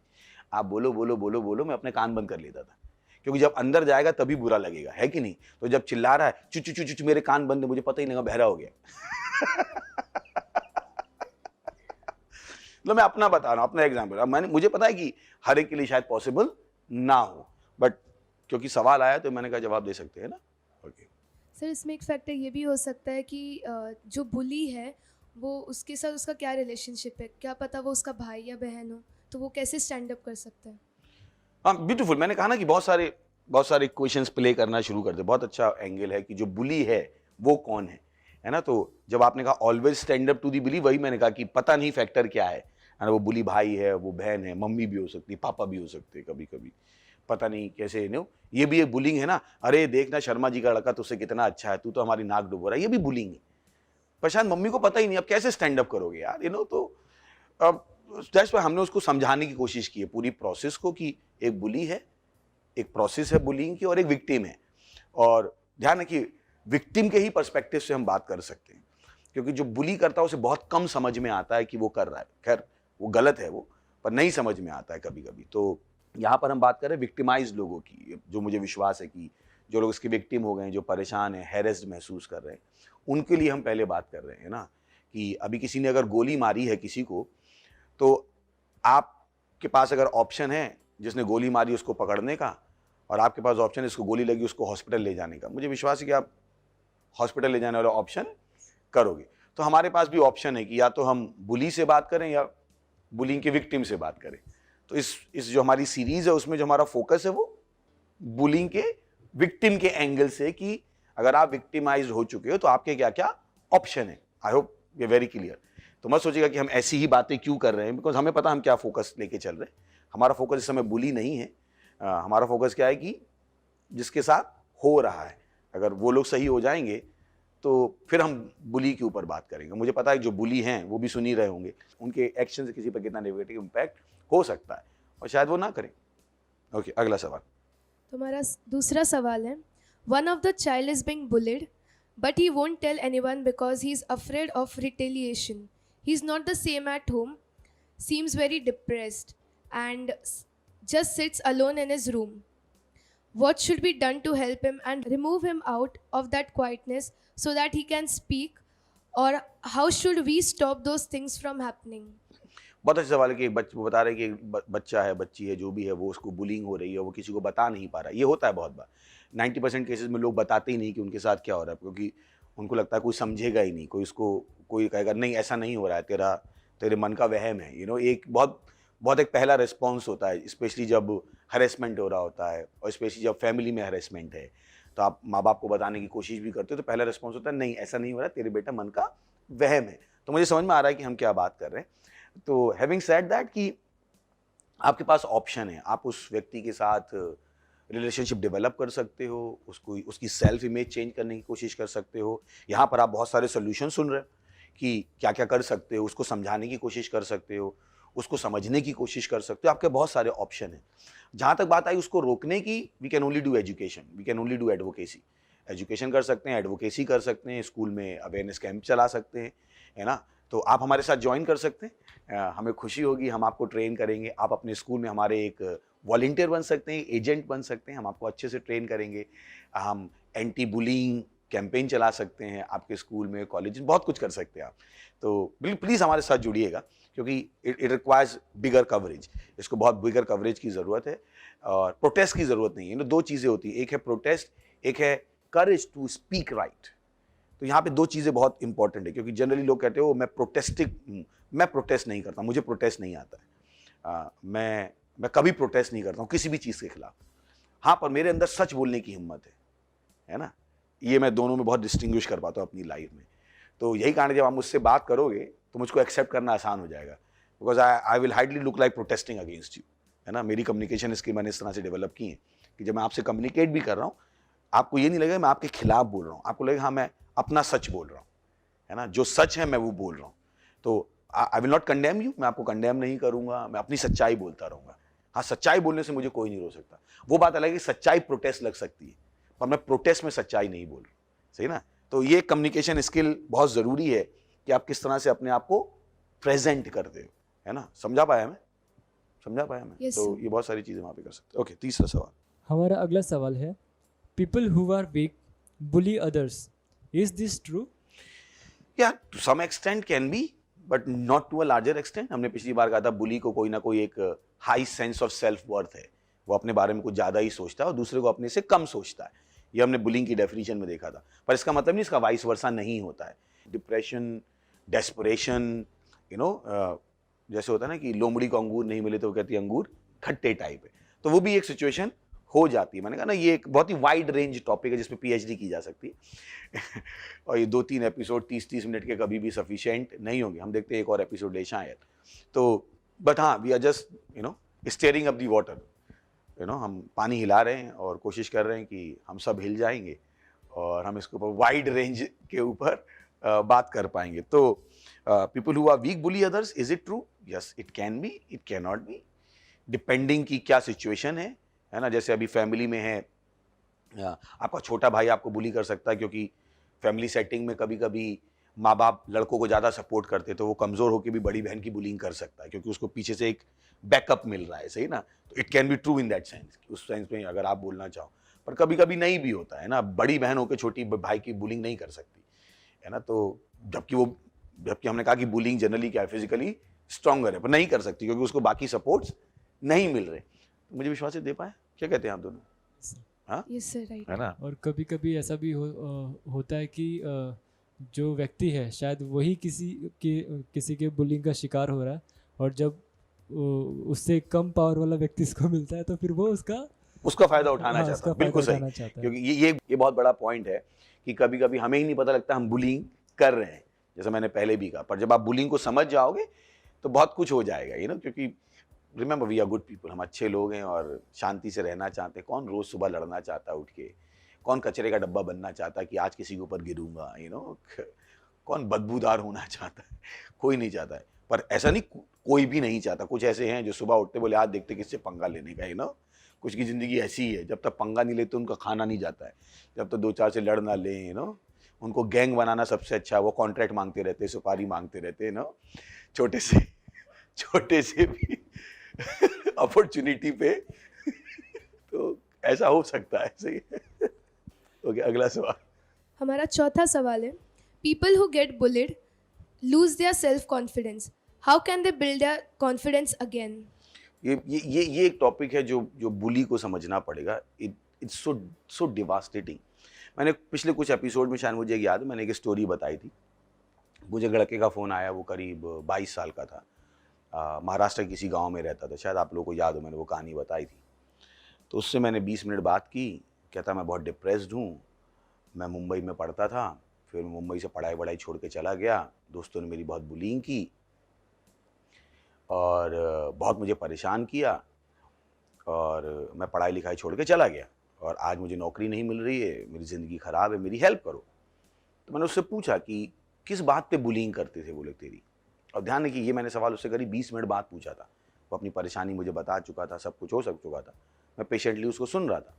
आप बोलो बोलो बोलो बोलो, मैं अपने कान बंद कर लेता था, क्योंकि जब अंदर जाएगा तभी बुरा लगेगा, है कि नहीं। तो जब चिल्ला रहा है चुचु चुचु चुचु, मेरे कान बंद है, मुझे पता ही नहीं लगा, बहरा हो गया तो मैं अपना बता रहा हूँ, अपना एग्जाम्पल। अब मुझे पता है कि हर एक के लिए शायद पॉसिबल ना हो, बट क्योंकि सवाल आया तो मैंने कहा जवाब दे सकते हैं ना। ओके सर, इसमें एक फैक्टर ये भी हो सकता है कि जो बुली है वो, उसके साथ उसका क्या रिलेशनशिप है, क्या पता वो उसका भाई या बहन हो, तो वो कैसे स्टैंड अप कर सकता है। हाँ, ब्यूटीफुल। मैंने कहा ना कि बहुत सारे क्वेश्चंस प्ले करना शुरू कर दे। बहुत अच्छा एंगल है कि जो बुली है वो कौन है ना। तो जब आपने कहा always stand up to the bully, वही मैंने कहा कि पता नहीं फैक्टर क्या है ना। वो बुली भाई है, वो बहन है, मम्मी भी हो सकती है, पापा भी हो सकते हैं, कभी कभी पता नहीं कैसे ये भी एक बुलिंग है ना। अरे देखना शर्मा जी का लड़का तुझसे कितना अच्छा है, तू तो हमारी नाक डुबो रहा है, ये भी बुलिंग है। पर शायद मम्मी को पता ही नहीं, अब कैसे स्टैंड अप करोगे यार, तो अब दैट्स व्हाई हमने उसको समझाने की कोशिश की है पूरी प्रोसेस को, कि एक बुली है, एक प्रोसेस है बुलिंग की, और एक विक्टिम है। और ध्यान रखिए, विक्टिम के ही पर्सपेक्टिव से हम बात कर सकते हैं, क्योंकि जो बुली करता है उसे बहुत कम समझ में आता है कि वो कर रहा है। खैर वो गलत है, वो पर नहीं समझ में आता है कभी कभी। तो यहाँ पर हम बात कर रहे हैं विक्टिमाइज लोगों की, जो मुझे विश्वास है कि जो लोग इसके विक्टिम हो गए हैं, जो परेशान हैं, हैरेस्ड महसूस कर रहे हैं, उनके लिए हम पहले बात कर रहे हैं ना। कि अभी किसी ने अगर गोली मारी है किसी को, तो आपके पास अगर ऑप्शन है जिसने गोली मारी उसको पकड़ने का, और आपके पास ऑप्शन है इसको गोली लगी उसको हॉस्पिटल ले जाने का, मुझे विश्वास है कि आप हॉस्पिटल ले जाने वाला ऑप्शन करोगे। तो हमारे पास भी ऑप्शन है कि या तो हम बुली से बात करें या बुलिंग के विक्टिम से बात करें। तो इस जो हमारी सीरीज है उसमें जो हमारा फोकस है वो बुलिंग के विक्टिम के एंगल से, कि अगर आप विक्टिमाइज्ड हो चुके हो तो आपके क्या क्या ऑप्शन है। आई होप ये वेरी क्लियर। तो मत सोचिएगा कि हम ऐसी ही बातें क्यों कर रहे हैं, बिकॉज हमें पता हम क्या फोकस लेके चल रहे हैं। हमारा फोकस इस समय बुली नहीं है। हमारा फोकस क्या है कि जिसके साथ हो रहा है, अगर वो लोग सही हो जाएंगे तो फिर हम बुली के ऊपर बात करेंगे। मुझे पता है जो बुली हैं वो भी सुन ही रहे होंगे, उनके एक्शन से किसी पर कितना नेगेटिव इम्पैक्ट हो सकता है और शायद वो ना करें। ओके, अगला सवाल। तो हमारा दूसरा सवाल है, one of the child is being bullied but he won't tell anyone because he is afraid of retaliation. He is not the same at home, seems very depressed and just sits alone in his room. What should be done to help him and remove him out of that quietness so that he can speak, or how should we stop those things from happening? बहुत अच्छा सवाल है कि एक वो बता रहे हैं कि एक बच्चा है, बच्ची है, जो भी है, वो उसको बुलिंग हो रही है, वो किसी को बता नहीं पा रहा है। ये होता है बहुत बार। 90% केसेस में लोग बताते ही नहीं कि उनके साथ क्या हो रहा है, क्योंकि उनको लगता है कोई समझेगा ही नहीं, कोई कहेगा नहीं ऐसा नहीं हो रहा है, तेरे मन का वहम है। एक बहुत एक पहला रिस्पॉन्स होता है, स्पेशली जब हरेसमेंट हो रहा होता है और स्पेशली जब फैमिली में हरेसमेंट है, तो आप माँ बाप को बताने की कोशिश भी करते हो, तो पहला रिस्पॉन्स होता है नहीं ऐसा नहीं हो रहा, तेरे बेटा मन का वहम है। तो मुझे समझ में आ रहा है कि हम क्या बात कर रहे हैं। तो हैविंग सेड दैट कि आपके पास ऑप्शन है, आप उस व्यक्ति के साथ रिलेशनशिप डेवलप कर सकते हो, उसकी सेल्फ इमेज चेंज करने की कोशिश कर सकते हो। यहाँ पर आप बहुत सारे सोल्यूशन सुन रहे हो कि क्या क्या कर सकते हो, उसको समझाने की कोशिश कर सकते हो, उसको समझने की कोशिश कर सकते हो। आपके बहुत सारे ऑप्शन हैं। जहाँ तक बात आई उसको रोकने की, we can only do education, we can only do advocacy. Education कर सकते हैं, एडवोकेसी कर सकते हैं, स्कूल में अवेयरनेस कैंप चला सकते हैं, है ना। तो आप हमारे साथ ज्वाइन कर सकते हैं, हमें खुशी होगी, हम आपको ट्रेन करेंगे। आप अपने स्कूल में हमारे एक वॉलंटियर बन सकते हैं, एजेंट बन सकते हैं, हम आपको अच्छे से ट्रेन करेंगे। हम एंटी बुलिंग कैंपेन चला सकते हैं आपके स्कूल में, कॉलेज में, बहुत कुछ कर सकते हैं आप। तो प्लीज़ हमारे साथ जुड़िएगा, क्योंकि इट रिक्वायर्स बिगर कवरेज, इसको बहुत बिगर कवरेज की ज़रूरत है और प्रोटेस्ट की ज़रूरत नहीं है। दो चीज़ें होती हैं, एक है प्रोटेस्ट, एक है करेज टू स्पीक राइट। तो यहाँ पे दो चीज़ें बहुत इंपॉर्टेंट है, क्योंकि जनरली लोग कहते हो मैं प्रोटेस्ट नहीं करता, मुझे प्रोटेस्ट नहीं आता है, मैं कभी प्रोटेस्ट नहीं करता हूँ किसी भी चीज़ के खिलाफ। हाँ, पर मेरे अंदर सच बोलने की हिम्मत है ना। ये मैं दोनों में बहुत डिस्टिंग्विश कर पाता हूँ अपनी लाइफ में। तो यही कारण जब आप मुझसे बात करोगे तो मुझको एक्सेप्ट करना आसान हो जाएगा, because I will hardly look like protesting against you, है ना। मेरी कम्युनिकेशन स्किल मैंने इस तरह से डेवलप की है कि जब मैं आपसे कम्युनिकेट भी कर रहा हूँ, आपको ये नहीं लगेगा मैं आपके खिलाफ बोल रहा हूँ, आपको लगेगा हाँ मैं अपना सच बोल रहा हूँ, है ना। जो सच है मैं वो बोल रहा हूँ। तो I will not condemn you, मैं आपको कंडेम नहीं करूँगा, मैं अपनी सच्चाई बोलता रहूँगा। हाँ, सच्चाई बोलने से मुझे कोई नहीं रोक सकता। वो बात अलग है कि सच्चाई प्रोटेस्ट लग सकती है, पर मैं प्रोटेस्ट में सच्चाई नहीं बोल रहा, सही ना। तो ये कम्युनिकेशन स्किल बहुत ज़रूरी है कि आप किस तरह से अपने आप को प्रेजेंट करते हो, है ना। समझा पाया मैं? Yes, तो sir. ये बहुत सारी चीज़ें वहाँ पे कर सकते हैं। ओके, तीसरा सवाल। हमारा अगला सवाल है, people who are weak bully others, is this true? या to some extent can be, but not to a larger extent. हमने पिछली बार कहा था बुली को कोई ना कोई एक high sense of self worth है, वो अपने बारे में कुछ ज़्यादा ही सोचता है और दूसरे को अपने से कम सोचता है। ये हमने बुलिंग की डेफिनेशन में देखा था, पर इसका मतलब नहीं इसका वाइस वर्सा नहीं होता है। डिप्रेशन, डेस्परेशन, जैसे होता है ना कि लोमड़ी को अंगूर नहीं मिले तो वो कहती है अंगूर खट्टे टाइप है, तो वो भी एक सिचुएशन हो जाती है। मैंने कहा ना ये एक बहुत ही वाइड रेंज टॉपिक है जिसमें पीएचडी की जा सकती है और ये 2-3 एपिसोड 30-30 मिनट के कभी भी सफिशिएंट नहीं होंगे। हम देखते हैं एक और एपिसोड ले शायद। तो बट हाँ, we are just steering up the water, हम पानी हिला रहे हैं और कोशिश कर रहे हैं कि हम सब हिल जाएंगे और हम इसके ऊपर वाइड रेंज के ऊपर बात कर पाएंगे। तो people who are weak bully others, is it true? Yes, it can be, it can not be, depending की क्या सिचुएशन है ना। जैसे अभी फैमिली में है, आपका छोटा भाई आपको बुली कर सकता है, क्योंकि फैमिली सेटिंग में कभी कभी माँ बाप लड़कों को ज़्यादा सपोर्ट करते, तो वो कमज़ोर होकर भी बड़ी बहन की बुलिंग कर सकता है, क्योंकि उसको पीछे से एक बैकअप मिल रहा है, सही ना। तो it can be true in that sense, उस सेंस में अगर आप बोलना चाहो, पर कभी कभी नहीं भी होता है ना। बड़ी बहन होकर छोटी भाई की बुलिंग नहीं कर सकती, है ना। तो जबकि हमने कहा कि बुलिंग जनरली क्या है, फिजिकली स्ट्रॉन्गर है, पर नहीं कर सकती क्योंकि उसको बाकी सपोर्ट्स नहीं मिल रहे। तो मुझे विश्वास है दे पाए। क्या कहते हैं आप दोनों? हाँ, Yes, sir, right. है ना। और कभी कभी ऐसा भी होता है कि जो व्यक्ति है शायद वही किसी के बुलिंग का शिकार हो रहा है, और जब उससे कम पावर वाला व्यक्ति इसको मिलता है तो फिर वो उसका फायदा उठाना चाहता है। बिल्कुल सही, क्योंकि ये बहुत बड़ा पॉइंट है कि कभी कभी हमें ही नहीं पता लगता हम बुलिंग कर रहे हैं, जैसा मैंने पहले भी कहा। पर जब आप बुलिंग को समझ जाओगे तो बहुत कुछ हो जाएगा, क्योंकि remember we are good people, हम अच्छे लोग हैं और शांति से रहना चाहते हैं। कौन रोज सुबह लड़ना चाहता है उठ के? कौन कचरे का डब्बा बनना चाहता है कि आज किसी के ऊपर गिरूंगा, कौन बदबूदार होना चाहता है? कोई नहीं चाहता है। पर ऐसा नहीं, कोई भी नहीं चाहता। कुछ ऐसे हैं जो सुबह उठते बोले आज देखते किससे पंगा लेने का, कुछ की जिंदगी ऐसी ही है, जब तक पंगा नहीं लेते उनका खाना नहीं जाता है, जब तक दो चार से लड़ ना लें, उनको गैंग बनाना सबसे अच्छा। वो कॉन्ट्रैक्ट मांगते रहते, सुपारी मांगते रहते, छोटे से भी अपॉर्चुनिटी पे। तो ऐसा हो सकता है, सही है। ओके, अगला सवाल। हमारा चौथा सवाल है, people who get bullied lose their self confidence, how can they build their confidence again? ये एक टॉपिक है जो बुली को समझना पड़ेगा। It's so devastating. मैंने पिछले कुछ एपिसोड में, शायद मुझे याद है, मैंने एक स्टोरी बताई थी। मुझे लड़के का फ़ोन आया, वो करीब 22 साल का था, महाराष्ट्र के किसी गांव में रहता था। शायद आप लोगों को याद हो, मैंने वो कहानी बताई थी। तो उससे मैंने 20 मिनट बात की। कहता मैं बहुत डिप्रेस्ड हूँ, मैं मुंबई में पढ़ता था, फिर मुंबई से पढ़ाई वढ़ाई छोड़ के चला गया, दोस्तों ने मेरी बहुत बुलिंग की और बहुत मुझे परेशान किया, और मैं पढ़ाई लिखाई छोड़ के चला गया और आज मुझे नौकरी नहीं मिल रही है, मेरी ज़िंदगी ख़राब है, मेरी हेल्प करो। तो मैंने उससे पूछा कि किस बात पे बुलिंग करते थे वो लोग तेरी? और ध्यान रखिए, ये मैंने सवाल उससे करीब 20 मिनट बाद पूछा था। वो अपनी परेशानी मुझे बता चुका था, सब कुछ हो चुका था, मैं पेशेंटली उसको सुन रहा था।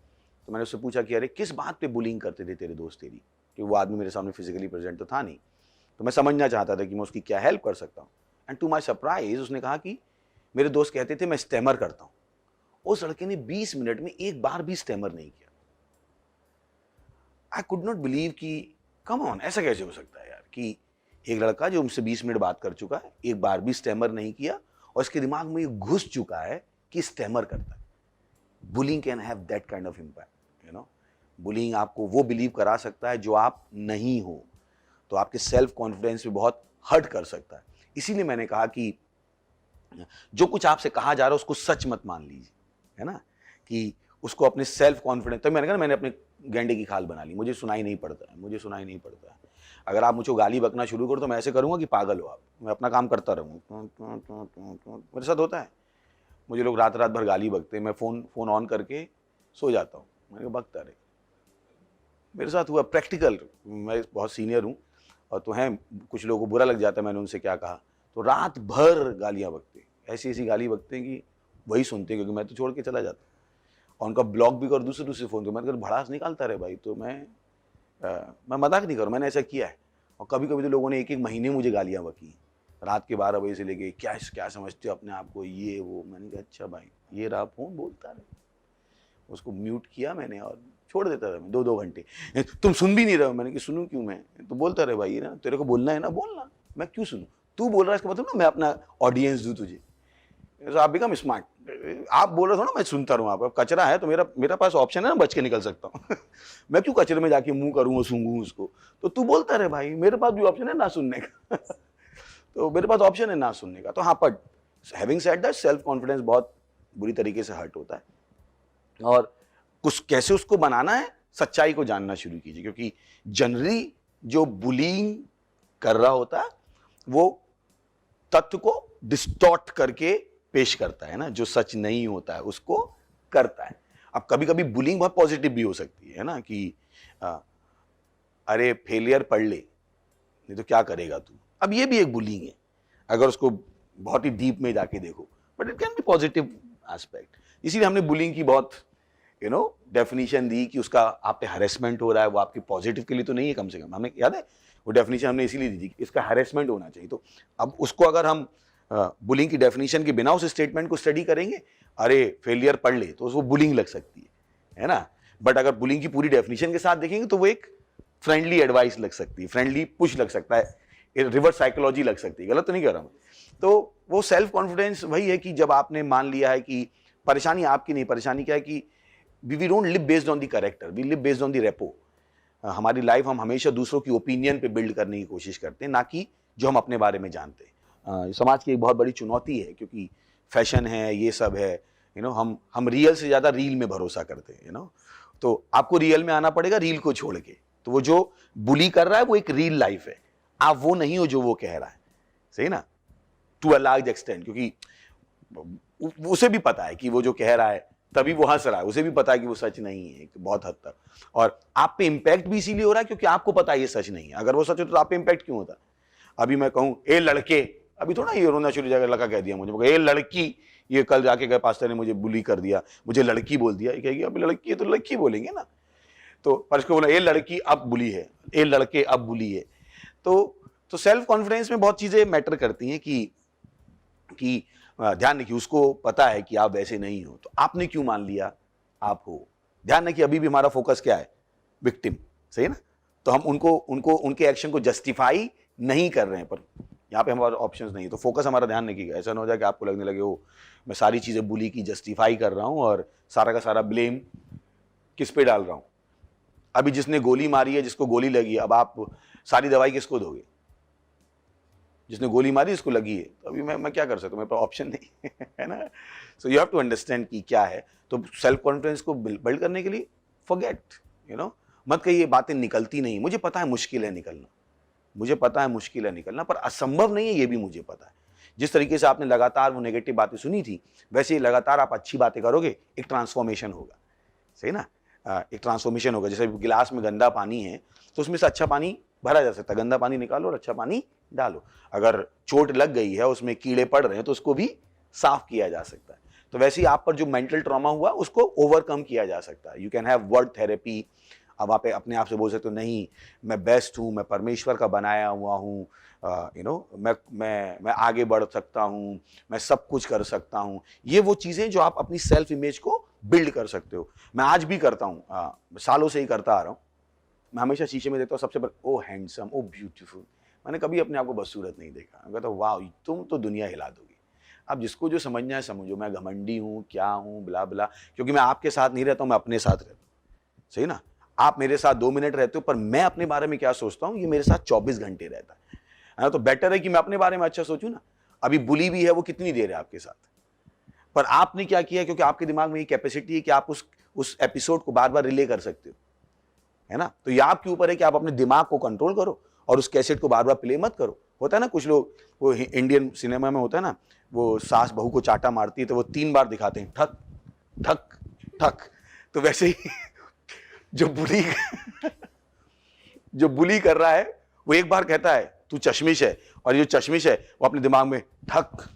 तो मैंने उससे पूछा कि अरे किस बात पे बुलिंग करते थे तेरे दोस्त तेरी? कि वो आदमी मेरे सामने फिजिकली प्रेजेंट तो था नहीं, तो मैं समझना चाहता था कि मैं उसकी क्या हेल्प कर सकता हूँ। एंड टू माई सरप्राइज उसने कहा कि मेरे दोस्त कहते थे मैं स्टेमर करता हूँ। उस लड़के ने 20 मिनट में एक बार भी स्टेमर नहीं किया। आई कुड नॉट बिलीव कि कम ऑन, ऐसा कैसे हो सकता है यार कि एक लड़का जो मुझसे 20 मिनट बात कर चुका है, एक बार भी स्टेमर नहीं किया, और इसके दिमाग में ये घुस चुका है कि स्टेमर करता है। Bullying can have that kind of impact, bullying आपको वो बिलीव करा सकता है जो आप नहीं हो, तो आपके सेल्फ कॉन्फिडेंस पे बहुत हर्ट कर सकता है। इसीलिए मैंने कहा कि जो कुछ आपसे कहा जा रहा है उसको सच मत मान लीजिए, है ना, कि उसको अपने सेल्फ कॉन्फिडेंस। तो मैंने कहा मैंने अपने गेंडे की खाल बना ली, मुझे सुनाई नहीं पड़ता है। अगर आप मुझे गाली बकना शुरू करो तो मैं ऐसे करूंगा कि पागल हो आप, मैं अपना काम करता रहूँगा। मेरे साथ होता है, मुझे लोग रात भर गाली बकते हैं, मैं फ़ोन ऑन करके सो जाता हूँ। मैंने कहा बकता रहे, मेरे साथ हुआ प्रैक्टिकल। मैं बहुत सीनियर हूँ और तो हैं, कुछ लोगों को बुरा लग जाता है मैंने उनसे क्या कहा, तो रात भर गालियाँ बकते, ऐसी गाली बकते हैं कि वही सुनते हैं, क्योंकि मैं तो छोड़ के चला जाता और उनका ब्लॉक भी कर दूसरे फ़ोन तो मैं अगर भड़ास निकालता रहे भाई, तो मैं मजाक नहीं करूँ, मैंने ऐसा किया है। और कभी कभी तो लोगों ने एक महीने मुझे गालियाँ बकी, रात के 12 बजे से लेके, क्या समझते हो अपने आप को, ये वो। मैंने कहा अच्छा भाई, ये रहा फ़ोन, बोलता रहे। उसको म्यूट किया मैंने और छोड़ देता था मैं 2-2 घंटे। तुम सुन भी नहीं रहे हो। मैंने कि सुनूं क्यों मैं, तो बोलता रहे भाई ना, तेरे को बोलना है ना बोलना, मैं क्यों सुनूं? तू बोल रहा है इसका मतलब ना मैं अपना ऑडियंस दूं तुझे। तो आप बिकम स्मार्ट, आप बोल रहे हो ना मैं सुनता रहूँ। आप कचरा है तो मेरा पास ऑप्शन है ना, बच के निकल सकता हूँ। मैं क्यों कचरे में जाके मुंह करूँ और सूंघूं उसको? तो तू बोलता रहे भाई, मेरे पास भी ऑप्शन है ना सुनने का। तो मेरे पास ऑप्शन है ना सुनने का। तो हाँ, but having said that, self confidence बहुत बुरी तरीके से हर्ट होता है, और कुछ कैसे उसको बनाना है, सच्चाई को जानना शुरू कीजिए। क्योंकि जनरली जो बुलिंग कर रहा होता है वो तथ्य को डिस्टॉर्ट करके पेश करता है ना, जो सच नहीं होता है उसको करता है। अब कभी कभी बुलिंग बहुत पॉजिटिव भी हो सकती है ना, कि अरे फेलियर पढ़ ले, नहीं तो क्या करेगा तू। अब ये भी एक बुलिंग है अगर उसको बहुत ही डीप में जाके देखो, but it can B positive aspect. इसीलिए हमने बुलिंग की बहुत डेफिनेशन दी कि उसका आप पे हैरेसमेंट हो रहा है, वो आपके पॉजिटिव के लिए तो नहीं है। कम से कम हमें याद है वो डेफिनेशन हमने इसीलिए दी कि इसका हैरेसमेंट होना चाहिए। तो अब उसको अगर हम बुलिंग की डेफिनेशन के बिना उस स्टेटमेंट को स्टडी करेंगे, अरे फेलियर पढ़ ले, तो उसको बुलिंग लग सकती है ना। बट अगर बुलिंग की पूरी डेफिनेशन के साथ देखेंगे तो वो एक फ्रेंडली एडवाइस लग सकती है, फ्रेंडली पुश लग सकता है, रिवर्स साइकोलॉजी लग सकती है। गलत तो नहीं कह रहा मैं। तो वो सेल्फ कॉन्फिडेंस वही है कि जब आपने मान लिया है कि परेशानी आपकी नहीं, परेशानी क्या है कि we don't live based on the character, we live based on the repo. हमारी लाइफ हम हमेशा दूसरों की ओपिनियन पे बिल्ड करने की कोशिश करते हैं, ना कि जो हम अपने बारे में जानते हैं। समाज की एक बहुत बड़ी चुनौती है, क्योंकि फैशन है, ये सब है, हम रियल से ज़्यादा रील में भरोसा करते हैं। तो आपको रियल में आना पड़ेगा, रील को छोड़ के। तो वो जो बुली कर रहा है वो एक रील लाइफ है, आप वो नहीं हो जो वो कह रहा है, सही ना, टू अ लार्ज एक्सटेंट। क्योंकि उसे भी पता है कि वो जो कह रहा है, तभी वो हंस रहा है, उसे भी पता है कि वो सच नहीं है बहुत हद तक, और आप पे इम्पैक्ट भी इसीलिए हो रहा है क्योंकि आपको पता है ये सच नहीं है। अगर वो सच होता तो आप पे इम्पैक्ट क्यों होता? अभी मैं कहूं ए लड़के, अभी थोड़ा ये रोना शुरू जाकर लड़का कह दिया मुझे, ए लड़की, ये कल जाके गए पास्टर ने मुझे बुली कर दिया, मुझे लड़की बोल दिया, ये कहेगी अभी लड़की है तो लड़की बोलेंगे ना। तो पर इसको बोला ए लड़की अब बुली है, ए लड़के अब बुली है। तो सेल्फ कॉन्फिडेंस में बहुत चीजें मैटर करती हैं कि ध्यान रखिए, उसको पता है कि आप वैसे नहीं हो, तो आपने क्यों मान लिया आप हो। ध्यान रखिए, अभी भी हमारा फोकस क्या है? विक्टिम, सही है ना? तो हम उनको उनके एक्शन को जस्टिफाई नहीं कर रहे हैं, पर यहाँ पे हमारे ऑप्शंस नहीं है, तो फोकस हमारा ध्यान रखिएगा। ऐसा ना हो जाए कि आपको लगने लगे हो मैं सारी चीजें बुली की जस्टिफाई कर रहा हूं और सारा का सारा ब्लेम किस पे डाल रहा हूं। अभी जिसने गोली मारी है, जिसको गोली लगी है, अब आप सारी दवाई किसको दोगे? जिसने गोली मारी इसको लगी है, तो अभी मैं क्या कर सकता हूँ, मेरे पास ऑप्शन नहीं है ना। So you have to understand कि क्या है। तो सेल्फ कॉन्फिडेंस को बिल्ड करने के लिए फॉरगेट, मत कहिए बातें निकलती नहीं, मुझे पता है मुश्किल है निकलना, मुझे पता है मुश्किल है निकलना, पर असंभव नहीं है ये भी मुझे पता है। जिस तरीके से आपने लगातार वो नेगेटिव बातें सुनी थी, वैसे ही लगातार आप अच्छी बातें करोगे, एक ट्रांसफॉर्मेशन होगा, सही ना? एक ट्रांसफॉर्मेशन होगा। जैसे गिलास में गंदा पानी है तो उसमें से अच्छा पानी भरा जा सकता है, गंदा पानी निकालो और अच्छा पानी डालो। अगर चोट लग गई है, उसमें कीड़े पड़ रहे हैं, तो उसको भी साफ किया जा सकता है। तो वैसे ही आप पर जो मेंटल ट्रॉमा हुआ उसको ओवरकम किया जा सकता है। You can have word therapy. अब आप अपने आप से बोल सकते हो नहीं मैं बेस्ट हूँ, मैं परमेश्वर का बनाया हुआ हूँ, मैं आगे बढ़ सकता हूँ, मैं सब कुछ कर सकता हूँ। ये वो चीज़ें जो आप अपनी सेल्फ इमेज को बिल्ड कर सकते हो। मैं आज भी करता हूँ, सालों से ही करता आ रहा हूँ। मैं हमेशा शीशे में देखता हूँ, सबसे पहले ओ हैंडसम, ओ ब्यूटीफुल। मैंने कभी अपने आप को बदसूरत नहीं देखा। मैं कहता हूँ वाह तुम तो दुनिया हिला दोगी। अब जिसको जो समझना है समझो, मैं घमंडी हूँ क्या हूँ ब्ला ब्ला, क्योंकि मैं आपके साथ नहीं रहता हूँ, मैं अपने साथ रहता हूँ, सही ना? आप मेरे साथ 2 मिनट रहते हो, पर मैं अपने बारे में क्या सोचता हूँ ये मेरे साथ 24 घंटे रहता है। तो बेटर है कि मैं अपने बारे में अच्छा सोचूं ना। अभी बुली भी है, वो कितनी देर है आपके साथ, पर आपने क्या किया, क्योंकि आपके दिमाग में ये कैपेसिटी है कि आप उस एपिसोड को बार बार रिले कर सकते हो, है ना? तो ये आपके ऊपर है कि आप अपने दिमाग को कंट्रोल करो और उस कैसेट को बार बार प्ले मत करो। होता है ना कुछ लोग, वो इंडियन सिनेमा में होता है ना, वो सास बहू को चाटा मारती है तो वो 3 बार दिखाते हैं, ठक ठक ठक। तो वैसे ही जो बुली कर रहा है वो एक बार कहता है तू चश्मिश है, और ये जो चश्मिश है वो अपने दिमाग में ठक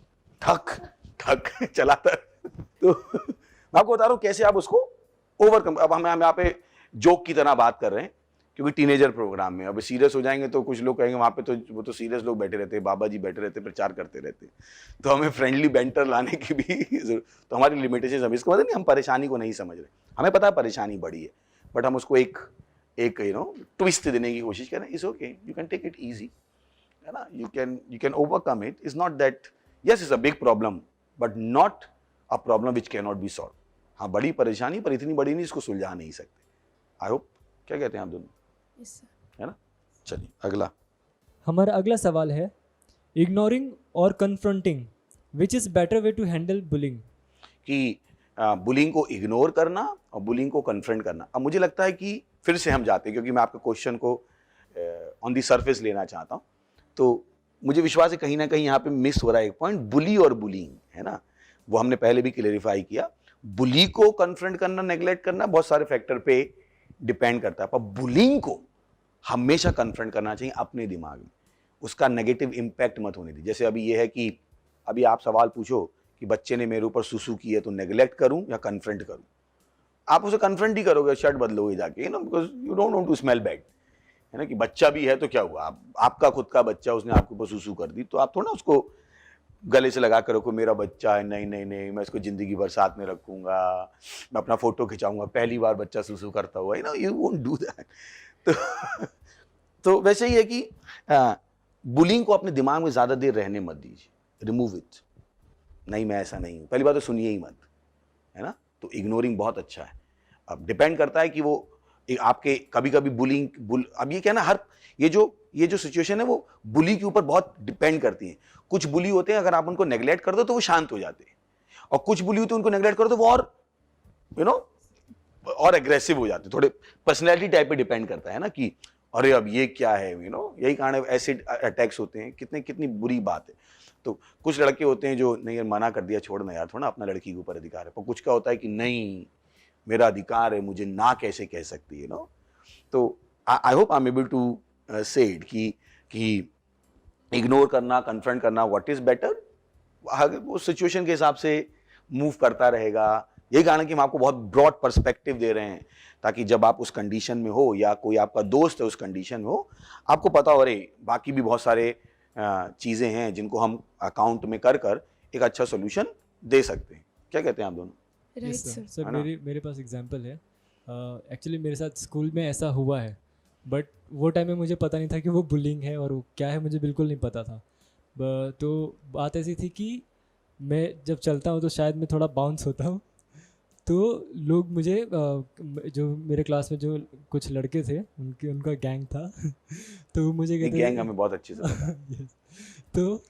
ठक ठक चलाता है। तो मैं आपको बता रहा हूं कैसे आप उसको ओवरकम। अब हम यहाँ पे जोक की तरह बात कर रहे हैं क्योंकि टीनेजर प्रोग्राम में, अब सीरियस हो जाएंगे तो कुछ लोग कहेंगे वहां पे तो वो तो सीरियस लोग बैठे रहते हैं, बाबा जी बैठे रहते, प्रचार करते रहते, तो हमें फ्रेंडली बेंटर लाने की भी तो हमारी लिमिटेशन है। इसका मतलब नहीं हम परेशानी को नहीं समझ रहे, हमें पता है परेशानी बड़ी है, बट हम उसको एक ट्विस्ट देने की कोशिश करें। It's okay, you can take it easy, है ना? You can overcome it. Is not that, yes it's a big problem but not a problem which can not be solve. हाँ बड़ी परेशानी, पर इतनी बड़ी नहीं इसको सुलझा नहीं सकते। आई होप, क्या कहते हैं आप दोनों? Yes, sir. है ना? चलिए अगला। हमारा अगला सवाल है इग्नोरिंग और confronting which is better way to handle bullying. कि बुलिंग को इग्नोर करना और बुलिंग को कन्फ्रंट करना। अब मुझे लगता है कि फिर से हम जाते हैं, क्योंकि मैं आपके क्वेश्चन को ऑन दी सरफेस लेना चाहता हूँ, तो मुझे विश्वास है कहीं ना कहीं यहाँ पे मिस हो रहा है एक पॉइंट, बुली और बुलिंग, है ना? वो हमने पहले भी क्लेरिफाई किया। बुली को कन्फ्रंट करना, नेग्लेक्ट करना बहुत सारे फैक्टर पे डिपेंड करता है, पर बुलिंग को हमेशा कन्फ्रंट करना चाहिए अपने दिमाग में, उसका नेगेटिव इम्पैक्ट मत होने दी। जैसे अभी ये है कि अभी आप सवाल पूछो कि बच्चे ने मेरे ऊपर सुसु की है तो नेग्लेक्ट करूं या कन्फ्रंट करूं, आप उसे कन्फ्रंट ही करोगे, शर्ट बदलोगे जाके, because you don't want to smell bad, है ना? कि बच्चा भी है तो क्या हुआ, आपका खुद का बच्चा, उसने आपके ऊपर सुसु कर दी तो आप थोड़ा उसको गले से लगा कर रखो, मेरा बच्चा है, नहीं नहीं नहीं मैं इसको जिंदगी भर साथ में रखूंगा, मैं अपना फोटो खिंचाऊंगा, पहली बार बच्चा सुसु करता हुआ, यू वोंट डू दैट। तो वैसे ही है कि बुलिंग को अपने दिमाग में ज्यादा देर रहने मत दीजिए, रिमूव इट। नहीं मैं ऐसा नहीं हूं, पहली बात तो सुनिए ही मत, है ना? तो इग्नोरिंग बहुत अच्छा है। अब डिपेंड करता है कि वो आपके कभी कभी अब ये क्या ना, हर ये जो सिचुएशन है वो बुली के ऊपर बहुत डिपेंड करती है। कुछ बुली होते हैं अगर आप उनको नेग्लेक्ट कर दो तो वो शांत हो जाते हैं, और कुछ बुली होते हैं उनको नेग्लेक्ट कर दो वो और और एग्रेसिव हो जाते हैं। थोड़े पर्सनैलिटी टाइप पे डिपेंड करता है ना, कि अरे अब ये क्या है, यही कारण है एसिड अटैक्स होते हैं, कितनी बुरी बात है। तो कुछ लड़के होते हैं जो नहीं यार मना कर दिया, छोड़ना यार, थोड़ा अपना लड़की के ऊपर अधिकार है, पर कुछ का होता है कि नहीं मेरा अधिकार है, मुझे ना कैसे कह सकती है, तो I hope I am able to say it कि इग्नोर करना, कन्फ्रंट करना, व्हाट इज बेटर, वो सिचुएशन के हिसाब से मूव करता रहेगा। यही कारण है कि हम आपको बहुत ब्रॉड पर्सपेक्टिव दे रहे हैं, ताकि जब आप उस कंडीशन में हो या कोई आपका दोस्त है उस कंडीशन में हो, आपको पता हो अरे बाकी भी बहुत सारे चीज़ें हैं जिनको हम अकाउंट में कर एक अच्छा सोल्यूशन दे सकते हैं। क्या कहते हैं आप दोनों? Right sir sir. सर है ना? मेरे पास एग्जांपल है। एक्चुअली मेरे साथ स्कूल में ऐसा हुआ है, बट वो टाइम में मुझे पता नहीं था कि वो बुलिंग है और वो क्या है, मुझे बिल्कुल नहीं पता था। तो बात ऐसी थी कि मैं जब चलता हूँ तो शायद मैं थोड़ा बाउंस होता हूँ, तो लोग मुझे जो मेरे क्लास में जो कुछ लड़के थे उनका गैंग था तो वो मुझे कहते गैंग हमें बहुत अच्छे से पता है। Yes. तो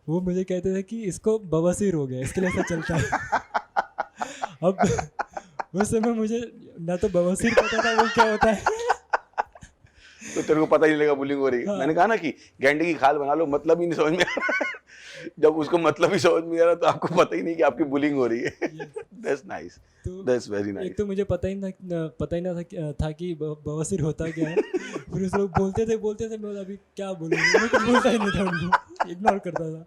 वो मुझे कहते थे कि इसको बवासीर हो गया, इसके लिए ऐसा चलता है। अब उस समय मुझे ना तो बवासीर पता था वो क्या होता है। तो तेरे को पता ही नहीं लगा बुलिंग हो रही है। हाँ। मैंने कहा ना कि गेंडे की खाल बना लो, मतलब ही नहीं समझ में आ रहा। जब उसको मतलब ही समझ में आ रहा तो आपको पता ही नहीं कि आपकी बुलिंग हो रही है। दैट्स नाइस, तो दैट्स वेरी एक नाइस। तो मुझे पता ही था कि बवासीर होता क्या है। फिर उस लोग बोलते थे मैं अभी क्या बोलूँ, मैं कुछ बोलता ही नहीं था, उनको इग्नोर करता था।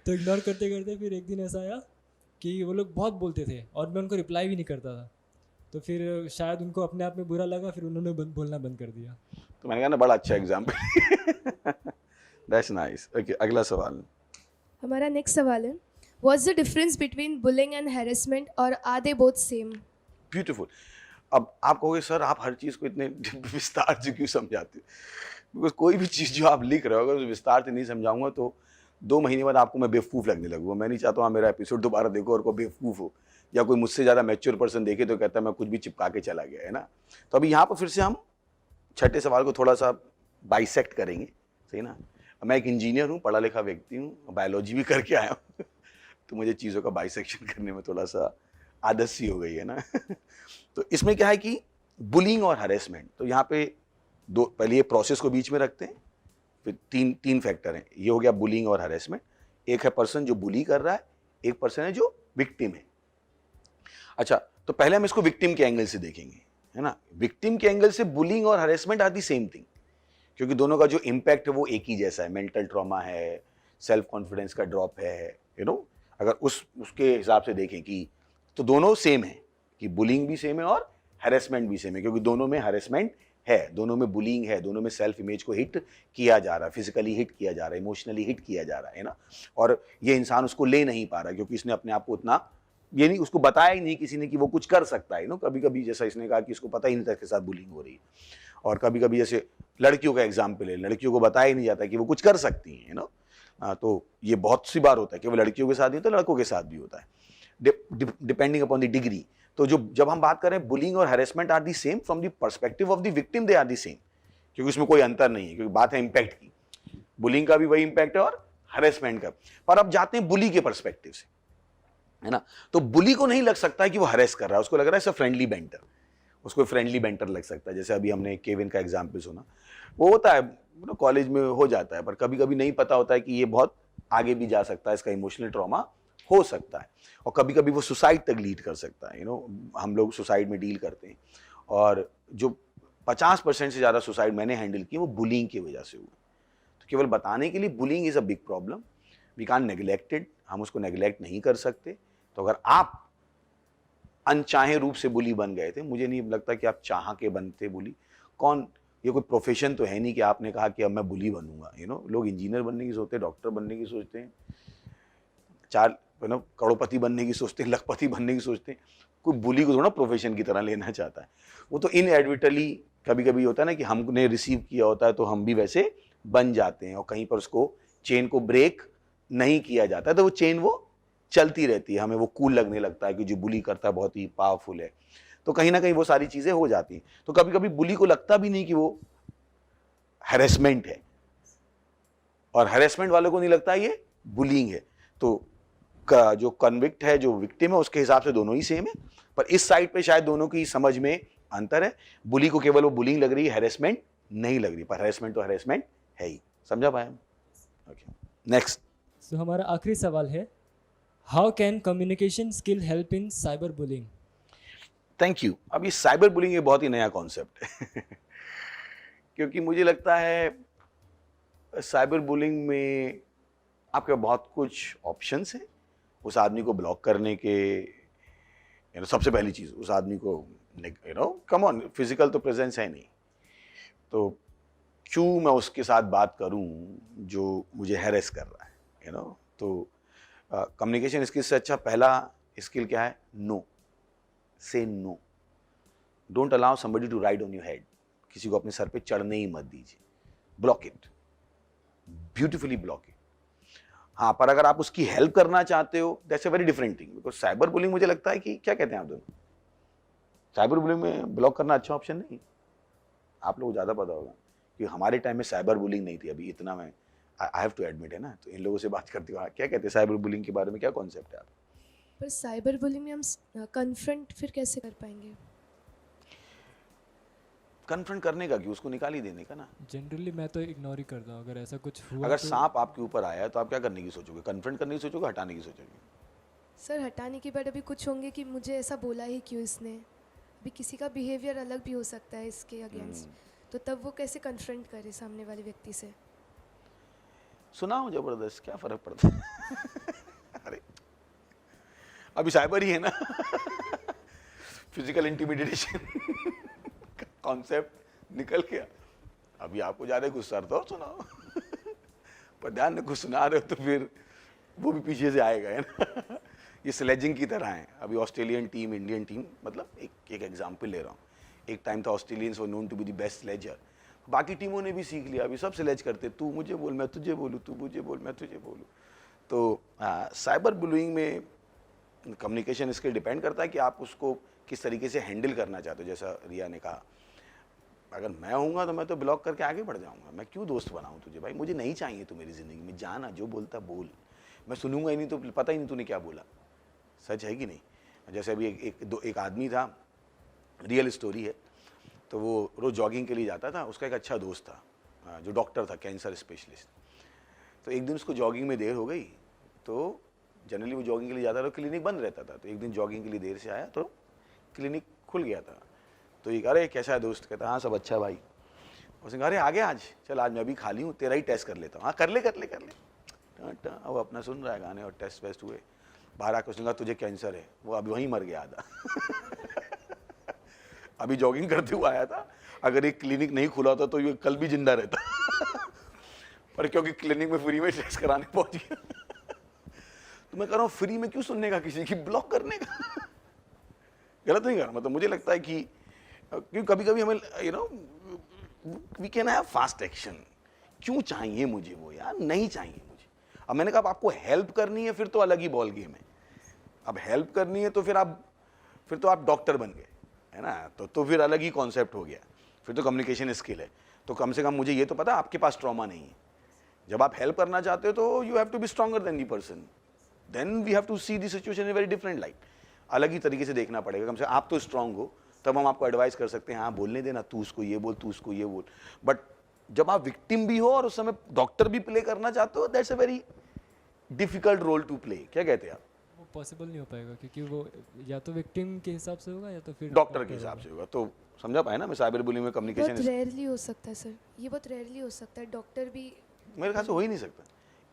तो इग्नोर करते करते फिर एक दिन ऐसा आया कि वो लोग बहुत बोलते थे और मैं उनको रिप्लाई भी नहीं करता था। तो फिर शायद उनको अपने आप में बुरा लगा, फिर उन्होंने बोलना बंद कर दिया। तो मैंने कहा ना बड़ा अच्छा एग्जाम्पल। That's nice. ओके, अगला सवाल। हमारा नेक्स्ट सवाल है, what's the difference between bullying and harassment, और are they both same? Beautiful. अब आप कहोगे सर आप हर चीज़ को इतने विस्तार से क्यों समझाते हो? बिकॉज कोई भी चीज़ जो आप लिख रहे हो अगर उस विस्तार से नहीं समझाऊंगा तो 2 महीने बाद आपको मैं बेवकूफ़ लगने लगूंगा। मैं नहीं चाहता हूँ मेरा एपिसोड दोबारा देखो और कोई बेवकूफ़ हो, या कोई मुझसे ज़्यादा मैच्योर पर्सन देखे तो कहता है मैं कुछ भी चिपका के चला गया, है ना। तो अभी यहाँ पर फिर से हम छठे सवाल को थोड़ा सा बाइसेक्ट करेंगे, सही ना। मैं एक इंजीनियर हूँ, पढ़ा लिखा व्यक्ति हूँ, बायोलॉजी भी करके आया हूँ तो मुझे चीज़ों का बाइसेक्शन करने में थोड़ा सा आदत सी हो गई है ना। तो इसमें क्या है कि बुलिंग और हरेसमेंट, तो यहाँ पे पहले ये प्रोसेस को बीच में रखते हैं, फिर तीन फैक्टर हैं। ये हो गया बुलिंग और हरेसमेंट। एक है पर्सन जो बुली कर रहा है, एक पर्सन है जो विक्टिम है। अच्छा, तो पहले हम इसको विक्टिम के एंगल से देखेंगे, है ना। विक्टिम के एंगल से बुलिंग और harassment are the same thing, क्योंकि दोनों का जो इम्पैक्ट है वो एक ही जैसा है। मेंटल ट्रॉमा है, सेल्फ कॉन्फिडेंस का ड्रॉप है, अगर उसके हिसाब से देखें कि तो दोनों सेम है, कि बुलिंग भी सेम है और हैरेसमेंट भी सेम है, क्योंकि दोनों में हैरेसमेंट है, दोनों में बुलिंग है, दोनों में सेल्फ इमेज को हिट किया जा रहा है, फिजिकली हिट किया जा रहा है, इमोशनली हिट किया जा रहा है ना। और ये इंसान उसको ले नहीं पा रहा क्योंकि इसने अपने आप को उतना, ये नहीं उसको बताया ही नहीं किसी ने कि वो कुछ कर सकता है। कभी कभी जैसा इसने कहा कि इसको पता ही नहीं था इसके साथ बुलिंग हो रही है, और कभी कभी जैसे लड़कियों का एग्जाम्पल है, लड़कियों को बताया ही नहीं जाता कि वो कुछ कर सकती हैं, तो ये बहुत सी बार होता है कि वो लड़कियों के साथ भी होता है, लड़कों के साथ भी होता है, डिपेंडिंग अपॉन द डिग्री। तो जब हम बात करें बुलिंग और harassment are the same from the perspective of the victim, they are the same, क्योंकि उसमें कोई अंतर नहीं है, क्योंकि बात है इंपैक्ट की। बुलिंग का भी वही इंपैक्ट है और हैरेसमेंट का। पर अब जाते हैं बुली के पर्सपेक्टिव से, है ना। तो बुली को नहीं लग सकता है कि वो हरेस कर रहा है, उसको लग रहा है फ्रेंडली बेंटर, उसको फ्रेंडली बेंटर लग सकता है। जैसे अभी हमने केविन का एग्जाम्पल सुना, वो होता है कॉलेज में हो जाता है, पर कभी कभी नहीं पता होता है कि ये बहुत आगे भी जा सकता है, इसका इमोशनल ट्रॉमा हो सकता है, और कभी कभी वो सुसाइड तक लीड कर सकता है। हम लोग सुसाइड में डील करते हैं, और जो 50% से ज़्यादा सुसाइड मैंने हैंडल किए वो बुलिंग की वजह से हुए। तो केवल बताने के लिए bullying is a big problem, we can't neglected, हम उसको नेग्लेक्ट नहीं कर सकते। तो अगर आप अनचाहे रूप से बुली बन गए थे, मुझे नहीं लगता कि आप चाह के बनते बुली। ये कोई प्रोफेशन तो है नहीं कि आपने कहा कि अब मैं बुली बनूंगा। लोग इंजीनियर बनने की सोचते हैं, डॉक्टर बनने की सोचते हैं, करोड़पति बनने की सोचते हैं, लखपति बनने की सोचते हैं। कोई बुली को थोड़ा प्रोफेशन की तरह लेना चाहता है। वो तो इनएडवर्टली कभी कभी होता है ना कि हमने रिसीव किया होता है तो हम भी वैसे बन जाते हैं, और कहीं पर उसको चेन को ब्रेक नहीं किया जाता है तो वो चेन वो चलती रहती है, हमें वो कूल लगने लगता है कि जो बुली करता है बहुत ही पावरफुल है। तो कहीं ना कहीं वो सारी चीजें हो जाती हैं। तो कभी कभी बुली को लगता भी नहीं कि वो हैरेसमेंट है, और हैरेसमेंट वालों को नहीं लगता ये बुलिंग है। तो जो कन्विक्ट है, जो विक्टिम है, उसके हिसाब से दोनों ही सेम है, पर इस साइड पे शायद दोनों की समझ में अंतर है। बुली को केवल वो बुलिंग लग रही है, हैरेसमेंट नहीं लग रही, पर हरेसमेंट तो हरेसमेंट है ही। समझा पाया? Okay, next. सो हमारा आखिरी सवाल है, how can communication skill help in cyber bullying? Thank you. अब ये साइबर बुलिंग ये बहुत ही नया कॉन्सेप्ट है क्योंकि मुझे लगता है साइबर बुलिंग में आपके बहुत कुछ ऑप्शंस हैं उस आदमी को ब्लॉक करने के। सबसे पहली चीज, उस आदमी को कम ऑन, फिजिकल तो प्रेजेंस है नहीं, तो क्यों मैं उसके साथ बात करूं जो मुझे हैरेस कर रहा है, तो कम्युनिकेशन स्किल से अच्छा पहला स्किल क्या है? No. Say no. Don't allow somebody to ride on your head. किसी को अपने सर पे चढ़ने ही मत दीजिए। Block it, beautifully block it. हाँ, पर अगर आप उसकी हेल्प करना चाहते हो, that's a very different thing. Because cyber bullying मुझे लगता है कि, क्या कहते हैं आप दोनों, साइबर बुलिंग में ब्लॉक करना अच्छा ऑप्शन नहीं। आप लोगों को ज़्यादा पता होगा कि हमारे टाइम में साइबर बुलिंग नहीं थी। अभी इतना मैं आई हैव टू एडमिट, है ना, तो इन लोगों से बात करती हूँ। क्या कहते हैं साइबर बुलिंग के बारे में, क्या कॉन्सेप्ट है आप? पर साइबर बुलिंग में हम कन्फ्रंट फिर कैसे कर पाएंगे? कन्फ्रंट करने का कि उसको निकाल ही देने का ना। जनरली मैं तो इग्नोर ही करता हूँ, अगर ऐसा कुछ हुआ अगर तो। सांप आपके ऊपर आया है तो आप क्या करने की सोचोगे? कन्फ्रंट करने की सोचोगे, हटाने की सोचोगे? सर हटाने के बाद अभी कुछ होंगे कि मुझे ऐसा बोला ही क्यों इसने। अभी किसी का बिहेवियर अलग भी हो सकता है इसके अगेंस्ट, तो तब वो कैसे कन्फ्रंट करे सामने वाले व्यक्ति से? सुनाओ जबरदस्त, क्या फर्क पड़ता है अरे अभी साइबर ही है ना फिजिकल इंटिमिडेशन कॉन्सेप्ट निकल गया। अभी आपको ज्यादा गुस्सा तो सुनाओ पर ध्यान रखो, सुना रहे हो तो फिर वो भी पीछे से आएगा, है ना ये स्लेजिंग की तरह है। अभी ऑस्ट्रेलियन टीम, इंडियन टीम, मतलब एक एग्जांपल ले रहा हूँ। एक टाइम था Australians were known to be the best sledger. बाकी टीमों ने भी सीख लिया, अभी सब स्लेज करते, तू मुझे बोल मैं तुझे बोलूँ, तू मुझे बोल मैं तुझे बोलूँ। तो साइबर बुलिंग में कम्युनिकेशन स्किल डिपेंड करता है कि आप उसको किस तरीके से हैंडल करना चाहते हो। जैसा रिया ने कहा, अगर मैं होऊंगा तो मैं तो ब्लॉक करके आगे बढ़ जाऊंगा। मैं क्यों दोस्त बनाऊं तुझे? भाई मुझे नहीं चाहिए तू मेरी ज़िंदगी में। जाना, जो बोलता बोल, मैं सुनूंगा ही नहीं, तो पता ही नहीं तूने क्या बोला। सच है कि नहीं? जैसे अभी एक आदमी था, रियल स्टोरी है, तो वो रोज़ जॉगिंग के लिए जाता था। उसका एक अच्छा दोस्त था जो डॉक्टर था, कैंसर स्पेशलिस्ट। तो एक दिन उसको जॉगिंग में देर हो गई, तो जनरली वो जॉगिंग के लिए जाता था, क्लिनिक बंद रहता था। तो एक दिन जॉगिंग के लिए देर से आया तो क्लिनिक खुल गया था। तो ये कह रहे कैसा है दोस्त? कहता हाँ सब अच्छा भाई। उसने कहा अरे आगे आज चल, आज मैं भी खाली हूँ, तेरा ही टेस्ट कर लेता हूँ। हाँ कर ले। वो अपना सुन रहा है गाने, और टेस्ट वेस्ट हुए। बाहर आकर उसने कहा तुझे कैंसर है। वो अभी वहीं मर गया आधा अभी जॉगिंग करते हुए आया था। अगर एक क्लिनिक नहीं खुला होता तो ये कल भी जिंदा रहता पर क्योंकि क्लिनिक में फ्री में टेस्ट कराने पहुंच गया तो मैं कह रहा हूँ फ्री में क्यों सुनने का किसी की, ब्लॉक करने का गलत नहीं कर रहा। मतलब मुझे लगता है कि क्योंकि कभी कभी हमें we can have fast action. क्यों चाहिए मुझे वो? यार नहीं चाहिए मुझे। अब मैंने कहा अब आपको हेल्प करनी है फिर तो अलग ही बॉल गेम है। अब हेल्प करनी है तो फिर तो आप डॉक्टर बन गए, है ना, तो फिर अलग ही कॉन्सेप्ट हो गया। फिर तो कम्युनिकेशन स्किल है। तो कम से कम मुझे ये तो पता आपके पास ट्रॉमा नहीं है। जब आप हेल्प करना चाहते हो तो you have to be stronger than the person. Then we have to see the situation in very different light. अलग ही तरीके से देखना पड़ेगा। कम से कम आप तो स्ट्रांग हो, तब हम आपको एडवाइस कर सकते हैं, हाँ बोलने देना, तू उसको ये बोल, तू उसको ये बोल। बट जब आप विक्टिम भी हो और उस समय डॉक्टर भी प्ले करना चाहते हो, that's a very difficult role to play. क्या कहते हैं आप? वो पॉसिबल नहीं हो पाएगा, क्योंकि वो या तो विक्टिम के हिसाब से होगा या तो फिर डॉक्टर के हिसाब से होगा। तो समझा पाए ना मैं साइबर बुलिंग में बहुत कम्युनिकेशन रेयरली हो सकता है सर, ये बहुत रेयरली हो सकता है। डॉक्टर भी मेरे ख्याल से हो ही नहीं सकता।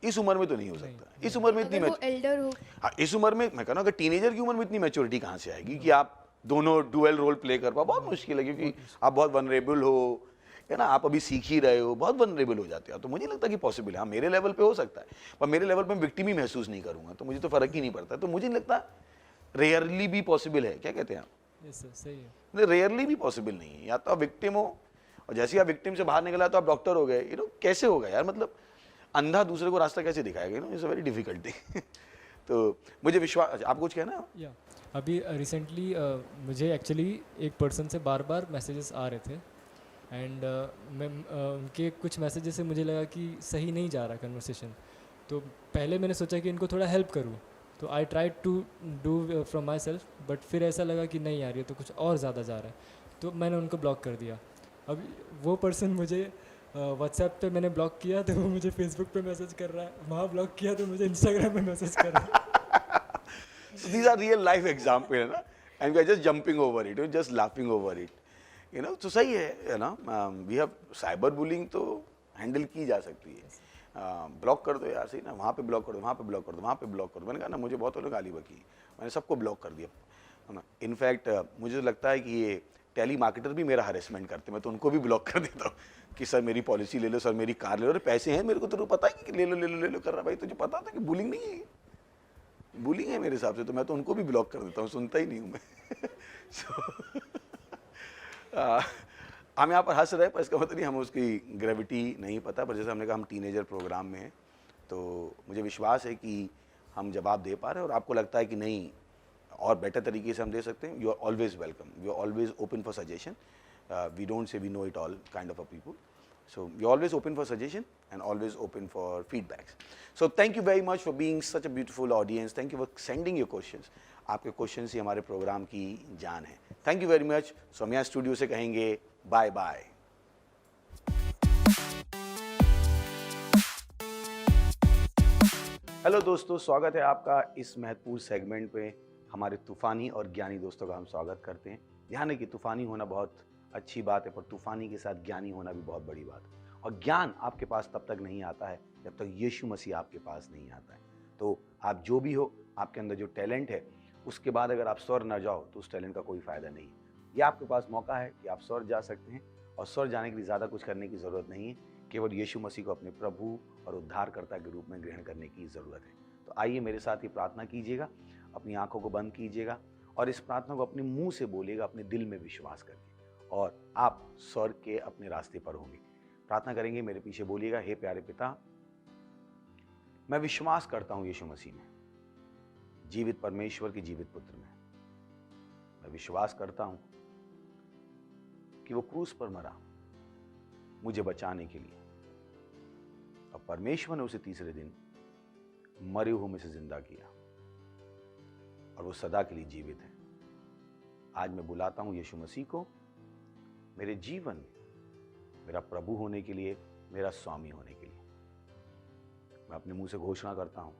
इस उम्र में तो नहीं हो सकता। इस उम्र में इतनी अगर वो एल्डर हो, हाँ, इस उम्र में मैं कहना अगर टीनेजर की उम्र में इतनी मैच्योरिटी कहाँ से आएगी कि आप दोनों डुअल रोल प्ले कर पाओ? बहुत मुश्किल है, क्योंकि आप बहुत वनरेबल हो, है ना, आप अभी सीख ही रहे हो, बहुत वनरेबल हो जाते हो। तो मुझे लगता है कि पॉसिबल है। हाँ मेरे लेवल पे हो सकता है, पर मेरे लेवल पे विक्टिम ही महसूस नहीं करूंगा तो मुझे तो फर्क ही नहीं पड़ता। तो मुझे नहीं लगता रेयरली भी पॉसिबल है। क्या कहते हैं आप? यस सर, सही है। नहीं, रेयरली भी पॉसिबल नहीं है। या तो आप विक्टिम हो और जैसे ही आप विक्टिम से बाहर निकला तो आप डॉक्टर हो गए। कैसे होगा यार? मतलब अंधा दूसरे को रास्ता कैसे दिखाएगा? It's a very difficult thing तो मुझे विश्वास, आप कुछ कहना है? या अभी रिसेंटली मुझे एक्चुअली एक पर्सन से बार बार मैसेजेस आ रहे थे, एंड मैं उनके कुछ मैसेजेस से मुझे लगा कि सही नहीं जा रहा कन्वर्सेशन। तो पहले मैंने सोचा कि इनको थोड़ा हेल्प करूँ, तो I try to do from my self, but फिर ऐसा लगा कि नहीं यार ये तो कुछ और ज़्यादा जा रहा है, तो मैंने उनको ब्लॉक कर दिया। अब वो पर्सन मुझे व्हाट्सएप पे मैंने ब्लॉक किया तो वो मुझे फेसबुक पे मैसेज कर रहा है, वहाँ ब्लॉक किया तो मुझे इंस्टाग्राम पे मैसेज कर रहा है। So these are real life example, है ना, and we are just jumping over it, just laughing over it, you know, तो सही है ना, we have cyber bullying तो हैंडल की जा सकती है, ब्लॉक कर दो यार, सही ना, वहाँ पे ब्लॉक कर दो, वहाँ पे ब्लॉक कर दो, वहाँ पे ब्लॉक कर दो, मैंने कहा ना, मुझे बहुत लोग गाली बकी, मैंने सबको ब्लॉक कर दिया, है ना, इनफैक्ट मुझे तो लगता है कि ये टेली मार्केटर भी मेरा हरेसमेंट करते हैं, मैं तो उनको भी ब्लॉक कर देता हूँ कि सर मेरी पॉलिसी ले लो, सर मेरी कार ले लो, अरे पैसे हैं मेरे को, तो पता है कि ले लो ले लो ले लो कर रहा, भाई तुझे पता था कि बुलिंग नहीं है, बुलिंग है मेरे हिसाब से, तो मैं तो उनको भी ब्लॉक कर देता हूँ, सुनता ही नहीं हूँ मैं। हम यहाँ पर हंस रहे हैं, पर इसका मतलब नहीं हम उसकी ग्रेविटी नहीं पता, पर जैसे हमने कहा हम टीनेजर प्रोग्राम में हैं, तो मुझे विश्वास है कि हम जवाब दे पा रहे हैं, और आपको लगता है कि नहीं और बेटर तरीके से हम दे सकते हैं, you are always welcome, you are always open for suggestion, we don't say we know it all kind of a people, so you're always open for suggestion and always open for feedbacks. So thank you very much for being such a beautiful audience. Thank you for sending your questions. आपके question ही हमारे program की जान है. Thank you very much. Saumya studio से कहेंगे bye bye. Hello दोस्तों, स्वागत है आपका इस महत्वपूर्ण सेगमेंट पे. हमारे तूफानी और ज्ञानी दोस्तों का हम स्वागत करते हैं. ध्यान है कि तूफानी होना बहुत अच्छी बात है, पर तूफानी के साथ ज्ञानी होना भी बहुत बड़ी बात है. और ज्ञान आपके पास तब तक नहीं आता है जब तक यीशु मसीह आपके पास नहीं आता है. तो आप जो भी हो, आपके अंदर जो टैलेंट है, उसके बाद अगर आप स्वर्ग न जाओ तो उस टैलेंट का कोई फ़ायदा नहीं है. ये आपके पास मौका है कि आप स्वर्ग जा सकते हैं, और स्वर्ग जाने के लिए ज़्यादा कुछ करने की ज़रूरत नहीं है. केवल यीशु मसीह को अपने प्रभु और उद्धारकर्ता के रूप में ग्रहण करने की ज़रूरत है. तो आइए मेरे साथ ये प्रार्थना कीजिएगा, अपनी आंखों को बंद कीजिएगा और इस प्रार्थना को अपने मुंह से बोलिएगा, अपने दिल में विश्वास करके, और आप स्वर्ग के अपने रास्ते पर होंगे. प्रार्थना करेंगे, मेरे पीछे बोलिएगा. हे प्यारे पिता, मैं विश्वास करता हूं यीशु मसीह में, जीवित परमेश्वर के जीवित पुत्र में. मैं विश्वास करता हूं कि वो क्रूस पर मरा मुझे बचाने के लिए, और परमेश्वर ने उसे तीसरे दिन मरे हुए में से जिंदा किया, और वो सदा के लिए जीवित है. आज मैं बुलाता हूं यीशु मसीह को मेरे जीवन में मेरा प्रभु होने के लिए, मेरा स्वामी होने के लिए. मैं अपने मुंह से घोषणा करता हूं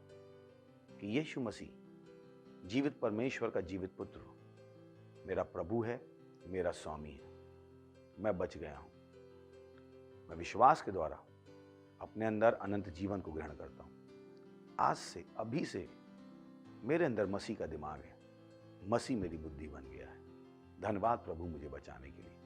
कि यीशु मसीह जीवित परमेश्वर का जीवित पुत्र मेरा प्रभु है, मेरा स्वामी है. मैं बच गया हूं. मैं विश्वास के द्वारा अपने अंदर अनंत जीवन को ग्रहण करता हूं. आज से, अभी से मेरे अंदर मसीह का दिमाग है, मसीह मेरी बुद्धि बन गया है. धन्यवाद प्रभु मुझे बचाने के लिए.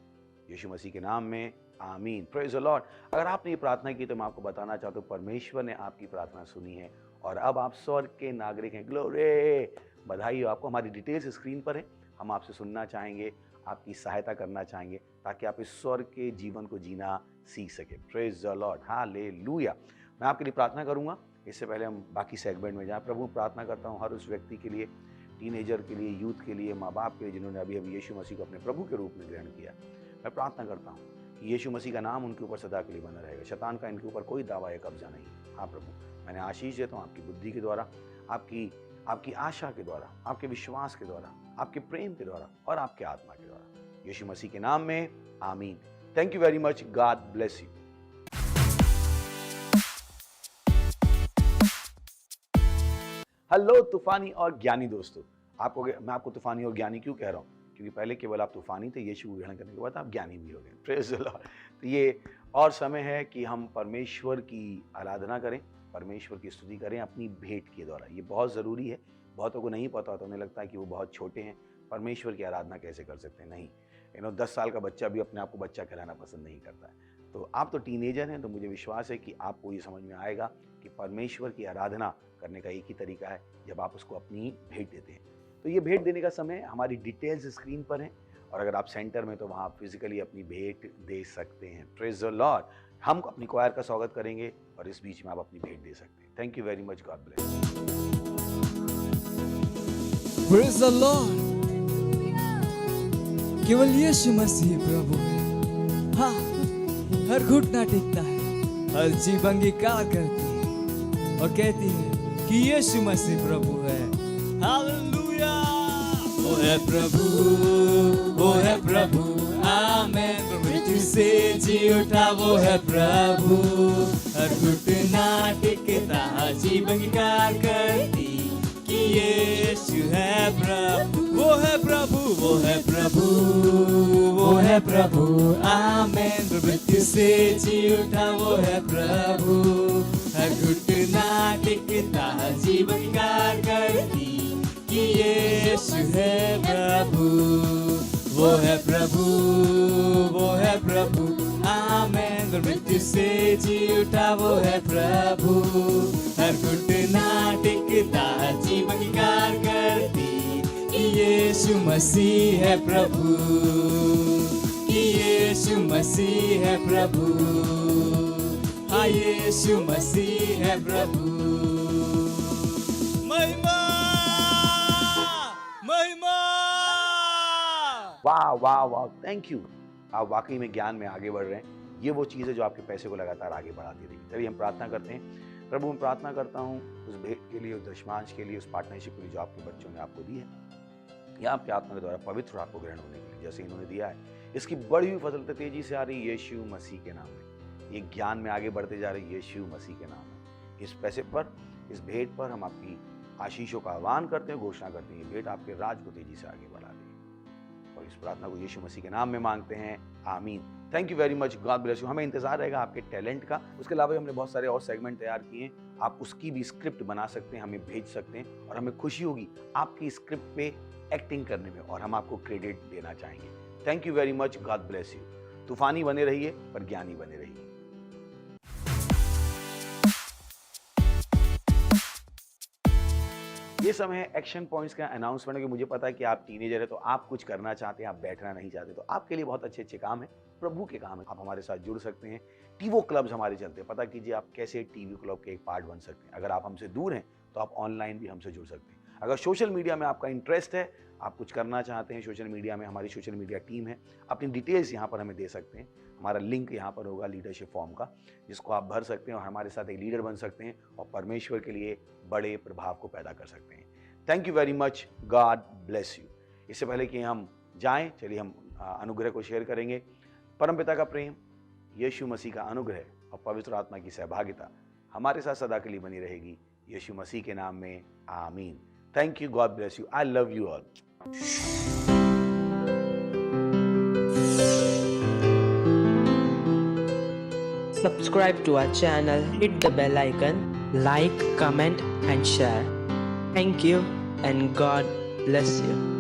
यीशु मसीह के नाम में आमीन. Praise the Lord. अगर आपने ये प्रार्थना की तो मैं आपको बताना चाहता हूँ, परमेश्वर ने आपकी प्रार्थना सुनी है और अब आप स्वर्ग के नागरिक हैं. ग्लोरी, बधाई हो आपको. हमारी डिटेल्स स्क्रीन पर है. हम आपसे सुनना चाहेंगे, आपकी सहायता करना चाहेंगे ताकि आप इस स्वर्ग के जीवन को जीना सीख सके. Praise the Lord. हालेलुया. मैं आपके लिए प्रार्थना करूंगा. इससे पहले हम बाकी सेगमेंट में जाएं. प्रभु प्रार्थना करता हूँ हर उस व्यक्ति के लिए, टीनेजर के लिए, यूथ के लिए, माँ बाप के लिए, जिन्होंने अभी अभी यीशु मसीह को अपने प्रभु के रूप में ग्रहण किया. मैं प्रार्थना करता हूँ कि यीशु मसीह का नाम उनके ऊपर सदा के लिए बना रहेगा. शैतान का इनके ऊपर कोई दावा या कब्जा नहीं. हाँ प्रभु, मैंने आशीष देता हूँ आपकी बुद्धि के द्वारा, आपकी आशा के द्वारा, आपके विश्वास के द्वारा, आपके प्रेम के द्वारा और आपके आत्मा के द्वारा. यीशु मसीह के नाम में आमीन. Thank you very much. God bless you. Hello तूफानी और ज्ञानी दोस्तों. मैं आपको तूफानी और ज्ञानी क्यों कह रहा हूँ? क्योंकि पहले केवल आप तूफानी थे, यीशु को ग्रहण करने के बाद आप ज्ञानी भी हो गए. Praise the Lord. तो ये और समय है कि हम परमेश्वर की आराधना करें, परमेश्वर की स्तुति करें अपनी भेंट के द्वारा. ये बहुत ज़रूरी है. बहुतों को नहीं पता होता, उन्हें लगता है कि वो बहुत छोटे हैं, परमेश्वर की आराधना कैसे कर सकते हैं. नहीं, 10 साल का बच्चा भी अपने आप को बच्चा कहलाना पसंद नहीं करता है. तो आप तो टीनेजर हैं, तो मुझे विश्वास है कि आपको ये समझ में आएगा कि परमेश्वर की आराधना करने का एक ही तरीका है, जब आप उसको अपनी भेंट देते हैं. तो ये भेंट देने का समय हमारी डिटेल्स स्क्रीन पर हैं, और अगर आप सेंटर में तो वहाँ आप फिजिकली अपनी भेंट दे सकते हैं. Praise the Lord. हम अपनी क्वायर का स्वागत करेंगे और इस बीच में आप अपनी भेंट दे सकते हैं. Thank you very much. God bless. Praise the Lord. केवल यीशु मसीह प्रभु है. हाँ, हर घुटना टेकता है, हर जीभ अंगीकार करती है और कहती है कि यीशु मसीह प्रभु है. हालेलुया. ओ है प्रभु, आमेन. प्रभु से जी उठा वो है प्रभु, हर घुटना टिकता जीवन की कार करती कि यीशु है प्रभु, वो है प्रभु, वो है प्रभु, वो है प्रभु, आमेन। मृत्यु से जी उठा वो है प्रभु, हर घुटना टिकता जीवन की कार करती कि यीशु है प्रभु, वो है प्रभु, वो है प्रभु, आमेन। मृत्यु से जी उठा वो है प्रभु, हर घुटना टिकता जीवन की कार करती कि यीशु मसीह है प्रभु, कि यीशु मसीह है प्रभु, हाँ यीशु मसीह है प्रभु। महिमा महिमा। वाह वाह वाह, थैंक यू। आप वाकई में ज्ञान में आगे बढ़ रहे हैं। ये वो चीज़ है जो आपके पैसे को लगातार आगे बढ़ाती रहेगी। चलिए हम प्रार्थना करते हैं। प्रभु मैं प्रार्थना करता हूँ उस भेंट के लिए, उस दशमांश के लिए, उस पार्टनरशिप के लिए जो आपके बच्चों ने आपको दी है, या आपके आत्मा के द्वारा पवित्र आपको ग्रहण होने के लिए जैसे इन्होंने दिया है, इसकी बढ़ी हुई फसल तेजी से आ रही यीशु मसीह के नाम में। ये ज्ञान में आगे बढ़ते जा रही यीशु मसीह के नाम में। इस पैसे पर, इस भेंट पर हम आपकी आशीषों का आह्वान करते हैं, घोषणा करते हैं, ये भेंट आपके राज को तेजी से आगे बढ़ा देगी। और इस प्रार्थना को यीशु मसीह के नाम में मांगते हैं, आमीन। Thank you very much, God bless you. हमें इंतजार रहेगा आपके टैलेंट का। उसके अलावा हमने बहुत सारे और सेगमेंट तैयार किए हैं, आप उसकी भी स्क्रिप्ट बना सकते हैं, हमें भेज सकते हैं, और हमें खुशी होगी आपकी स्क्रिप्ट पे एक्टिंग करने में, और हम आपको क्रेडिट देना चाहेंगे। Thank you very much, God bless you. तूफानी बने रहिए पर ज्ञानी बने रहिए। ये समय है एक्शन पॉइंट्स का अनाउंसमेंट, कि मुझे पता है कि आप टीनेजर है तो आप कुछ करना चाहते हैं, आप बैठना नहीं चाहते, तो आपके लिए बहुत अच्छे अच्छे काम है, प्रभु के काम है। आप हमारे साथ जुड़ सकते हैं। टीवो क्लब्स हमारे चलते हैं, पता कीजिए आप कैसे टीवी क्लब के एक पार्ट बन सकते हैं। अगर आप हमसे दूर हैं तो आप ऑनलाइन भी हमसे जुड़ सकते हैं। अगर सोशल मीडिया में आपका इंटरेस्ट है, आप कुछ करना चाहते हैं सोशल मीडिया में, हमारी सोशल मीडिया टीम है, अपनी डिटेल्स यहाँ पर हमें दे सकते हैं। हमारा लिंक यहाँ पर होगा लीडरशिप फॉर्म का, जिसको आप भर सकते हैं और हमारे साथ एक लीडर बन सकते हैं और परमेश्वर के लिए बड़े प्रभाव को पैदा कर सकते हैं। Thank you very much, God bless you. इससे पहले कि हम जाएं, चलिए हम अनुग्रह को शेयर करेंगे। परमपिता का प्रेम, यीशु मसीह का अनुग्रह और पवित्र आत्मा की सहभागिता हमारे साथ सदा के लिए बनी रहेगी, यीशु मसीह के नाम में, आमीन। Thank you, God bless you, I love you all. Subscribe to our channel, hit the bell icon, like, comment and share. Thank you and God bless you.